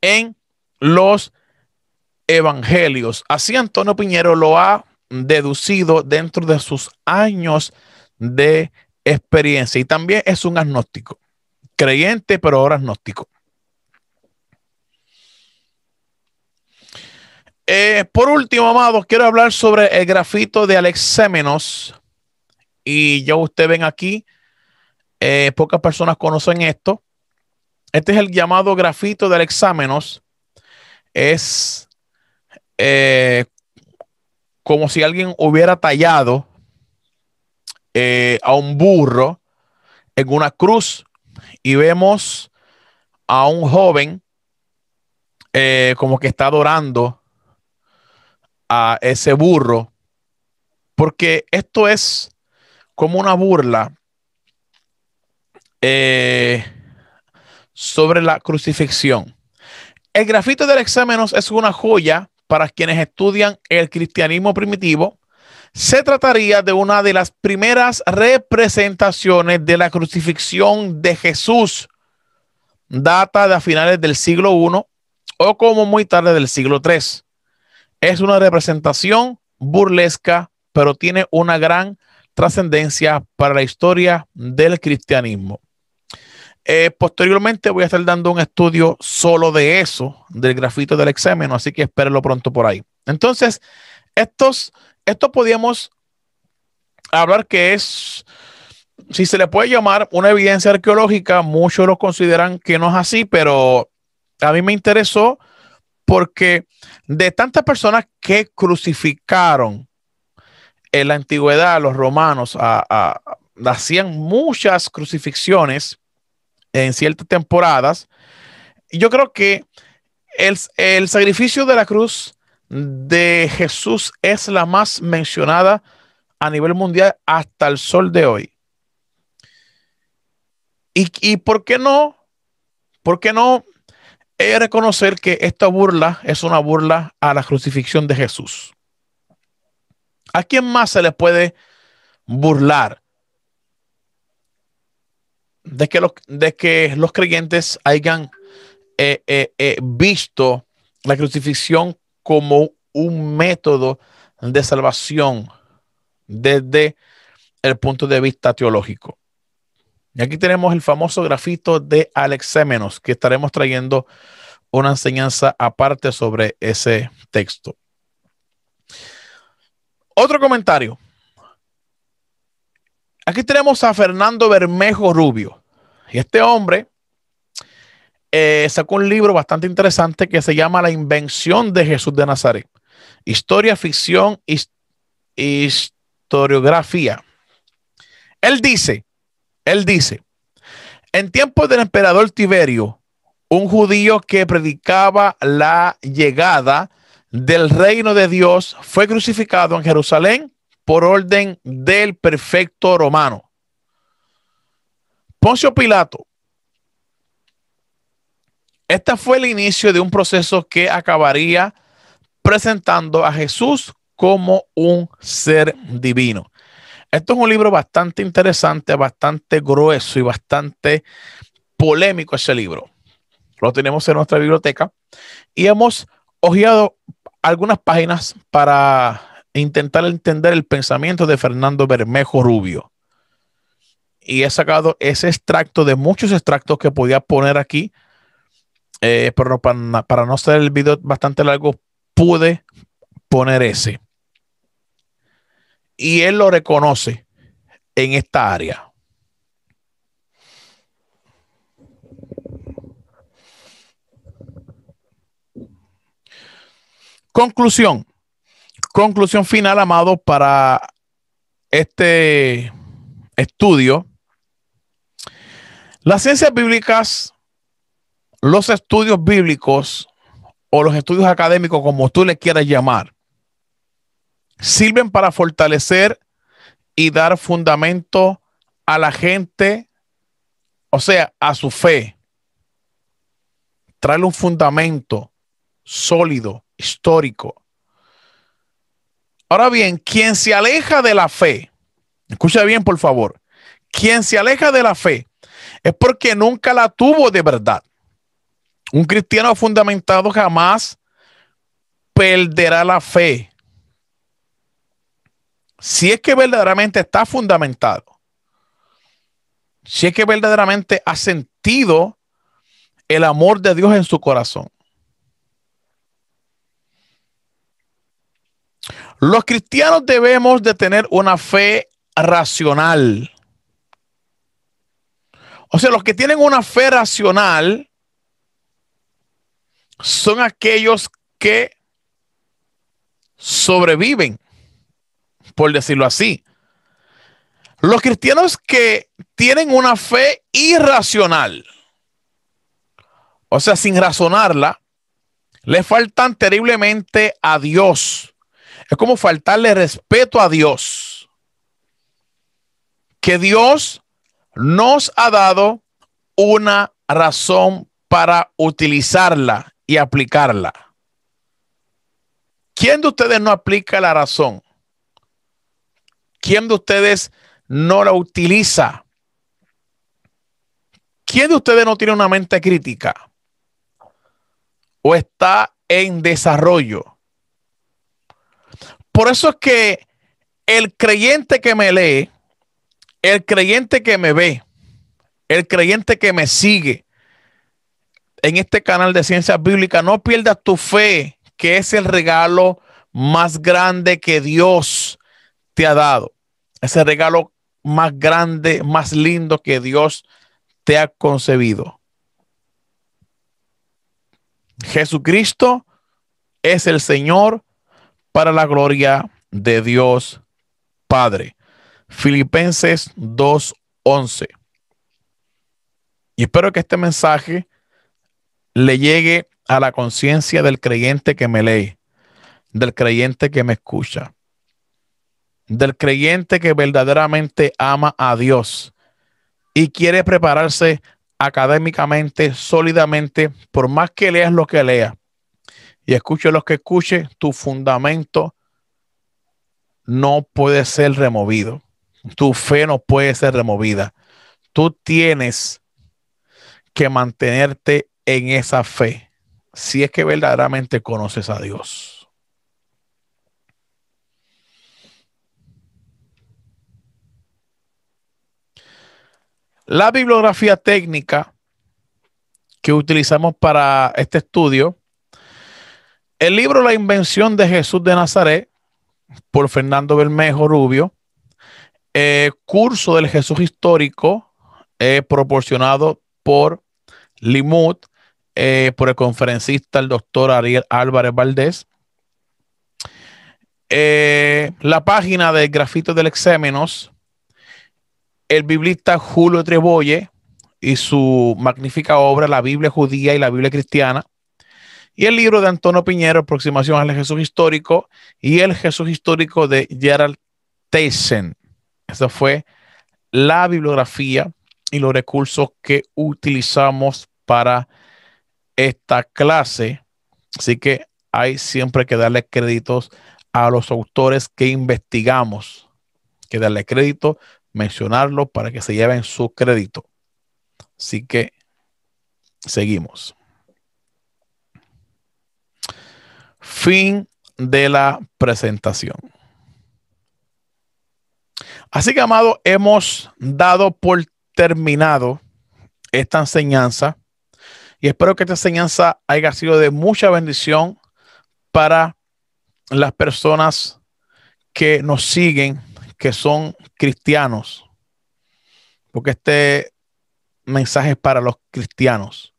en los evangelios. Así Antonio Piñero lo ha deducido dentro de sus años de experiencia, y también es un agnóstico, creyente pero ahora agnóstico. Por último, amados, quiero hablar sobre el grafito de Alexémenos. Y ya ustedes ven aquí, pocas personas conocen esto. Este es el llamado grafito de Alexémenos. Es como si alguien hubiera tallado a un burro en una cruz, y vemos a un joven como que está adorando a ese burro, porque esto es como una burla sobre la crucifixión. El grafito del Alexémenos es una joya para quienes estudian el cristianismo primitivo. Se trataría de una de las primeras representaciones de la crucifixión de Jesús. Data de a finales del siglo I o como muy tarde del siglo III. Es una representación burlesca, pero tiene una gran trascendencia para la historia del cristianismo. Posteriormente voy a estar dando un estudio solo de eso, del grafito del Alexémenos, así que espérenlo pronto por ahí. Entonces, esto podríamos hablar que es, si se le puede llamar una evidencia arqueológica. Muchos lo consideran que no es así, pero a mí me interesó porque de tantas personas que crucificaron en la antigüedad, los romanos hacían muchas crucifixiones en ciertas temporadas. Y yo creo que el sacrificio de la cruz de Jesús es la más mencionada a nivel mundial hasta el sol de hoy. ¿Y por qué no? ¿Por qué no reconocer que esta burla es una burla a la crucifixión de Jesús? ¿A quién más se le puede burlar de que los creyentes hayan visto la crucifixión como un método de salvación desde el punto de vista teológico? Y aquí tenemos el famoso grafito de Alexémenos, que estaremos trayendo una enseñanza aparte sobre ese texto. Otro comentario. Aquí tenemos a Fernando Bermejo Rubio. Y este hombre sacó un libro bastante interesante que se llama La invención de Jesús de Nazaret. Historia, ficción, historiografía. Él dice, en tiempos del emperador Tiberio, un judío que predicaba la llegada del reino de Dios fue crucificado en Jerusalén por orden del prefecto romano Poncio Pilato. Este fue el inicio de un proceso que acabaría presentando a Jesús como un ser divino. Esto es un libro bastante interesante, bastante grueso y bastante polémico. Ese libro lo tenemos en nuestra biblioteca y hemos hojeado algunas páginas para intentar entender el pensamiento de Fernando Bermejo Rubio. Y he sacado ese extracto de muchos extractos que podía poner aquí, pero para no hacer el video bastante largo, pude poner ese. Y él lo reconoce en esta área. Conclusión final, amado, para este estudio. Las ciencias bíblicas, los estudios bíblicos o los estudios académicos, como tú le quieras llamar, sirven para fortalecer y dar fundamento a la gente, o sea, a su fe. traerle un fundamento sólido, histórico. Ahora bien, quien se aleja de la fe, escucha bien por favor, quien se aleja de la fe es porque nunca la tuvo de verdad. Un cristiano fundamentado jamás perderá la fe. Si es que verdaderamente está fundamentado, si es que verdaderamente ha sentido el amor de Dios en su corazón. Los cristianos debemos de tener una fe racional. O sea, los que tienen una fe racional son aquellos que sobreviven, por decirlo así. Los cristianos que tienen una fe irracional, o sea, sin razonarla, le faltan terriblemente a Dios. Es como faltarle respeto a Dios. Que Dios nos ha dado una razón para utilizarla y aplicarla. ¿Quién de ustedes no aplica la razón? ¿Quién de ustedes no la utiliza? ¿Quién de ustedes no tiene una mente crítica o está en desarrollo? Por eso es que el creyente que me lee, el creyente que me ve, el creyente que me sigue en este canal de Ciencias Bíblicas, no pierdas tu fe, que es el regalo más grande que Dios te ha dado. Ese regalo más grande, más lindo que Dios te ha concebido. Jesucristo es el Señor para la gloria de Dios Padre. Filipenses 2:11. Y espero que este mensaje le llegue a la conciencia del creyente que me lee, del creyente que me escucha, del creyente que verdaderamente ama a Dios y quiere prepararse académicamente, sólidamente, por más que leas lo que leas y escuche lo que escuche, tu fundamento no puede ser removido. Tu fe no puede ser removida. Tú tienes que mantenerte en esa fe si es que verdaderamente conoces a Dios. La bibliografía técnica que utilizamos para este estudio, el libro La Invención de Jesús de Nazaret, por Fernando Bermejo Rubio, curso del Jesús histórico, proporcionado por Limud, por el conferencista el doctor Ariel Álvarez Valdés. La página del Grafito del Exémenos, el biblista Julio Trebolle y su magnífica obra La Biblia Judía y la Biblia Cristiana, y el libro de Antonio Piñero, Aproximación al Jesús Histórico, y el Jesús Histórico de Gerald Tyson. Esa fue la bibliografía y los recursos que utilizamos para esta clase. Así que hay siempre que darle créditos a los autores que investigamos, que darle crédito, mencionarlo para que se lleven su crédito. Así que seguimos. Fin de la presentación. Así que, amado, hemos dado por terminado esta enseñanza y espero que esta enseñanza haya sido de mucha bendición para las personas que nos siguen, que son cristianos, porque este mensaje es para los cristianos,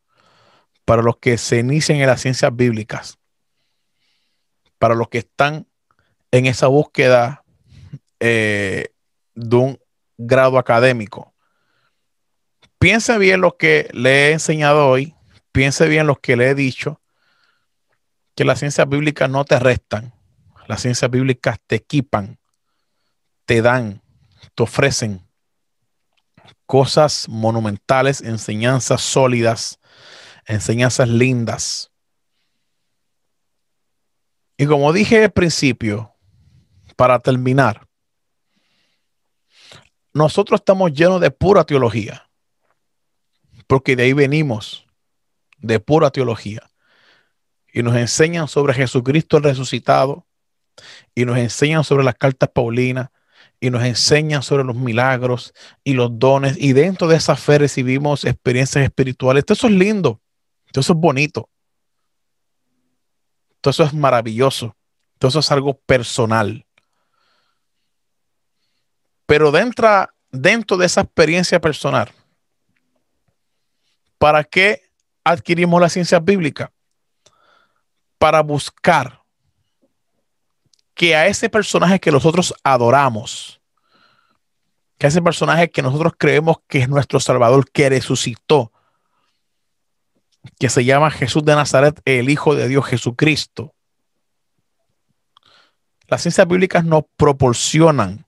para los que se inician en las ciencias bíblicas, para los que están en esa búsqueda de un grado académico. Piense bien lo que le he enseñado hoy, piense bien lo que le he dicho, que las ciencias bíblicas no te restan, las ciencias bíblicas te equipan, te dan, te ofrecen cosas monumentales, enseñanzas sólidas, enseñanzas lindas. Y como dije al principio, para terminar, nosotros estamos llenos de pura teología, porque de ahí venimos, de pura teología. Y nos enseñan sobre Jesucristo el resucitado, y nos enseñan sobre las cartas paulinas, y nos enseñan sobre los milagros y los dones, y dentro de esa fe recibimos experiencias espirituales. Todo eso es lindo, todo eso es bonito, todo eso es maravilloso, todo eso es algo personal. Pero dentro de esa experiencia personal, ¿para qué adquirimos la ciencia bíblica? Para buscar que a ese personaje que nosotros adoramos, que a ese personaje que nosotros creemos que es nuestro Salvador, que resucitó, que se llama Jesús de Nazaret, el Hijo de Dios Jesucristo. Las ciencias bíblicas nos proporcionan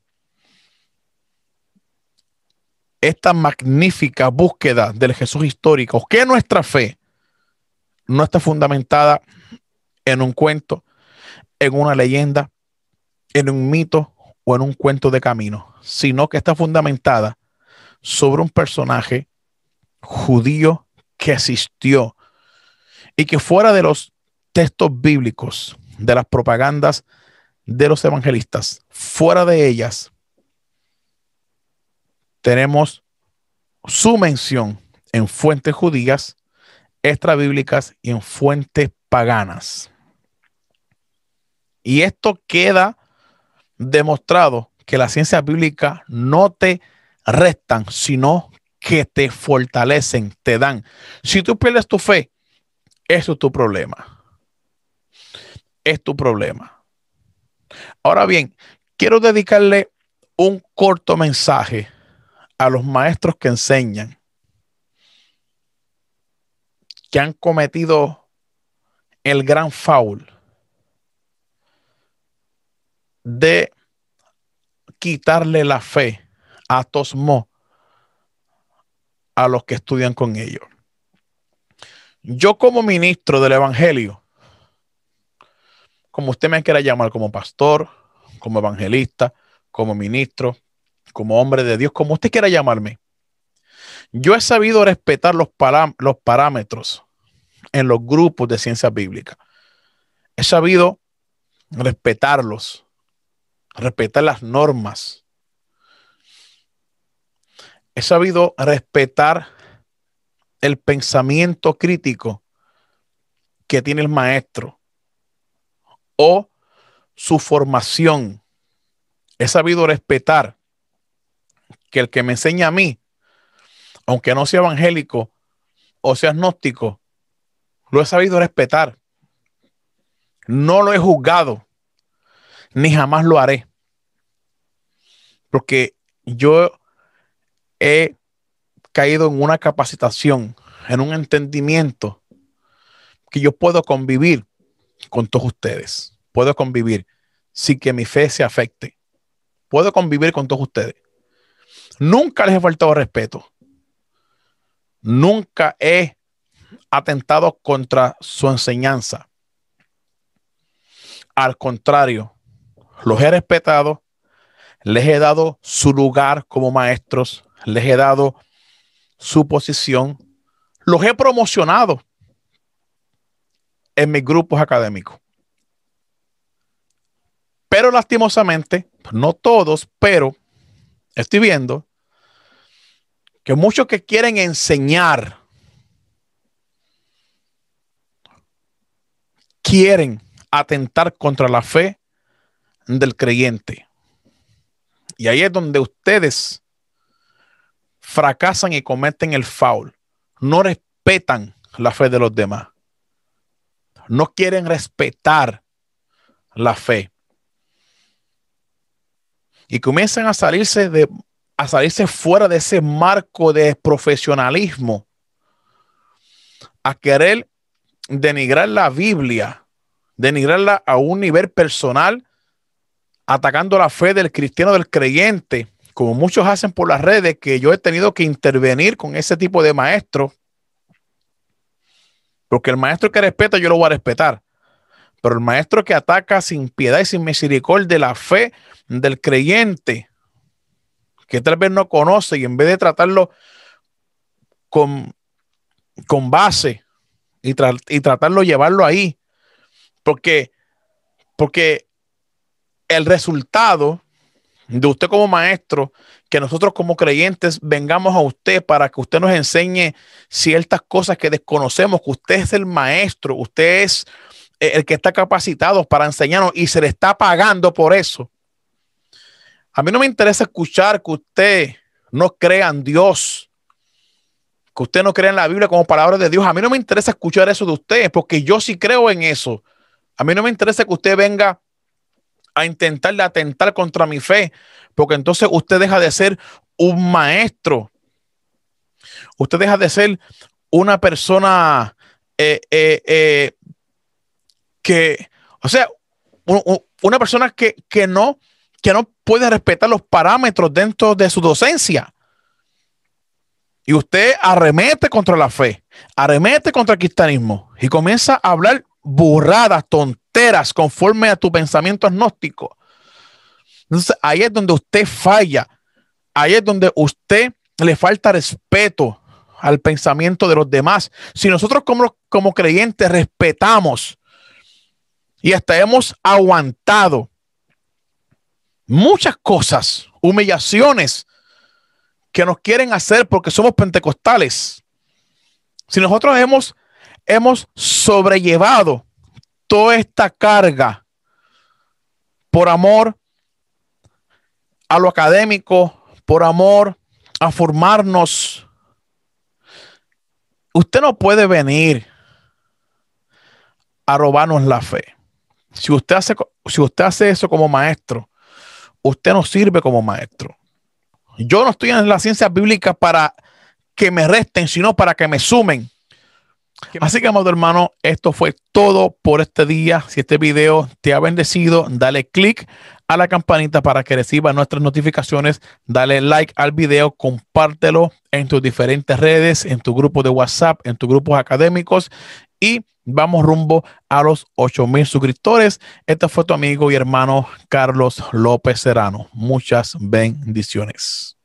esta magnífica búsqueda del Jesús histórico, que nuestra fe no está fundamentada en un cuento, en una leyenda, en un mito o en un cuento de camino, sino que está fundamentada sobre un personaje judío que existió y que fuera de los textos bíblicos, de las propagandas de los evangelistas, fuera de ellas, tenemos su mención en fuentes judías, extrabíblicas y en fuentes paganas. Y esto queda demostrado que las ciencias bíblicas no te restan, sino que te fortalecen, te dan. Si tú pierdes tu fe, eso es tu problema. Es tu problema. Ahora bien, quiero dedicarle un corto mensaje a los maestros que enseñan, que han cometido el gran foul de quitarle la fe a tosmo a los que estudian con ellos. Yo como ministro del evangelio, como usted me quiera llamar, como pastor, como evangelista, como ministro, como hombre de Dios, como usted quiera llamarme, yo he sabido respetar los parámetros en los grupos de ciencia bíblica. He sabido respetarlos, respetar las normas. He sabido respetar el pensamiento crítico que tiene el maestro o su formación. He sabido respetar que el que me enseña a mí, aunque no sea evangélico o sea agnóstico, lo he sabido respetar. No lo he juzgado, ni jamás lo haré. Porque yo he caído en una capacitación, en un entendimiento que yo puedo convivir con todos ustedes. Puedo convivir sin que mi fe se afecte. Puedo convivir con todos ustedes. Nunca les he faltado respeto. Nunca he atentado contra su enseñanza. Al contrario, los he respetado, les he dado su lugar como maestros, les he dado su posición, los he promocionado en mis grupos académicos. Pero lastimosamente, no todos, pero estoy viendo que muchos que quieren enseñar quieren atentar contra la fe del creyente. Y ahí es donde ustedes fracasan y cometen el foul. No respetan la fe de los demás. No quieren respetar la fe. Y comienzan a salirse fuera de ese marco de profesionalismo, a querer denigrar la Biblia, denigrarla a un nivel personal, atacando la fe del cristiano, del creyente, como muchos hacen por las redes, que yo he tenido que intervenir con ese tipo de maestros Porque el maestro que respeta, yo lo voy a respetar. Pero el maestro que ataca sin piedad y sin misericordia la fe del creyente, que tal vez no conoce, y en vez de tratarlo con, con base y tratarlo, llevarlo ahí, porque, porque el resultado de usted como maestro, que nosotros como creyentes vengamos a usted para que usted nos enseñe ciertas cosas que desconocemos, que usted es el maestro, usted es el que está capacitado para enseñarnos y se le está pagando por eso. A mí no me interesa escuchar que usted no crea en Dios, que usted no crea en la Biblia como palabra de Dios. A mí no me interesa escuchar eso de usted, porque yo sí creo en eso. A mí no me interesa que usted venga a intentarle atentar contra mi fe, porque entonces usted deja de ser un maestro. Usted deja de ser una persona que, o sea, una persona que no puede respetar los parámetros dentro de su docencia. Y usted arremete contra la fe, arremete contra el cristianismo y comienza a hablar burradas, tonteras, conforme a tu pensamiento agnóstico. Entonces, ahí es donde usted falla. Ahí es donde usted le falta respeto al pensamiento de los demás. Si nosotros como creyentes respetamos y hasta hemos aguantado muchas cosas, humillaciones que nos quieren hacer porque somos pentecostales, si nosotros hemos sobrellevado toda esta carga por amor a lo académico, por amor a formarnos, usted no puede venir a robarnos la fe. Si usted hace eso como maestro, usted no sirve como maestro. Yo no estoy en las ciencias bíblicas para que me resten, sino para que me sumen. Así que, amado hermano, esto fue todo por este día. Si este video te ha bendecido, dale click a la campanita para que reciba nuestras notificaciones. Dale like al video, compártelo en tus diferentes redes, en tu grupo de WhatsApp, en tus grupos académicos, y vamos rumbo a los 8,000 suscriptores. Este fue tu amigo y hermano Carlos López Serrano. Muchas bendiciones.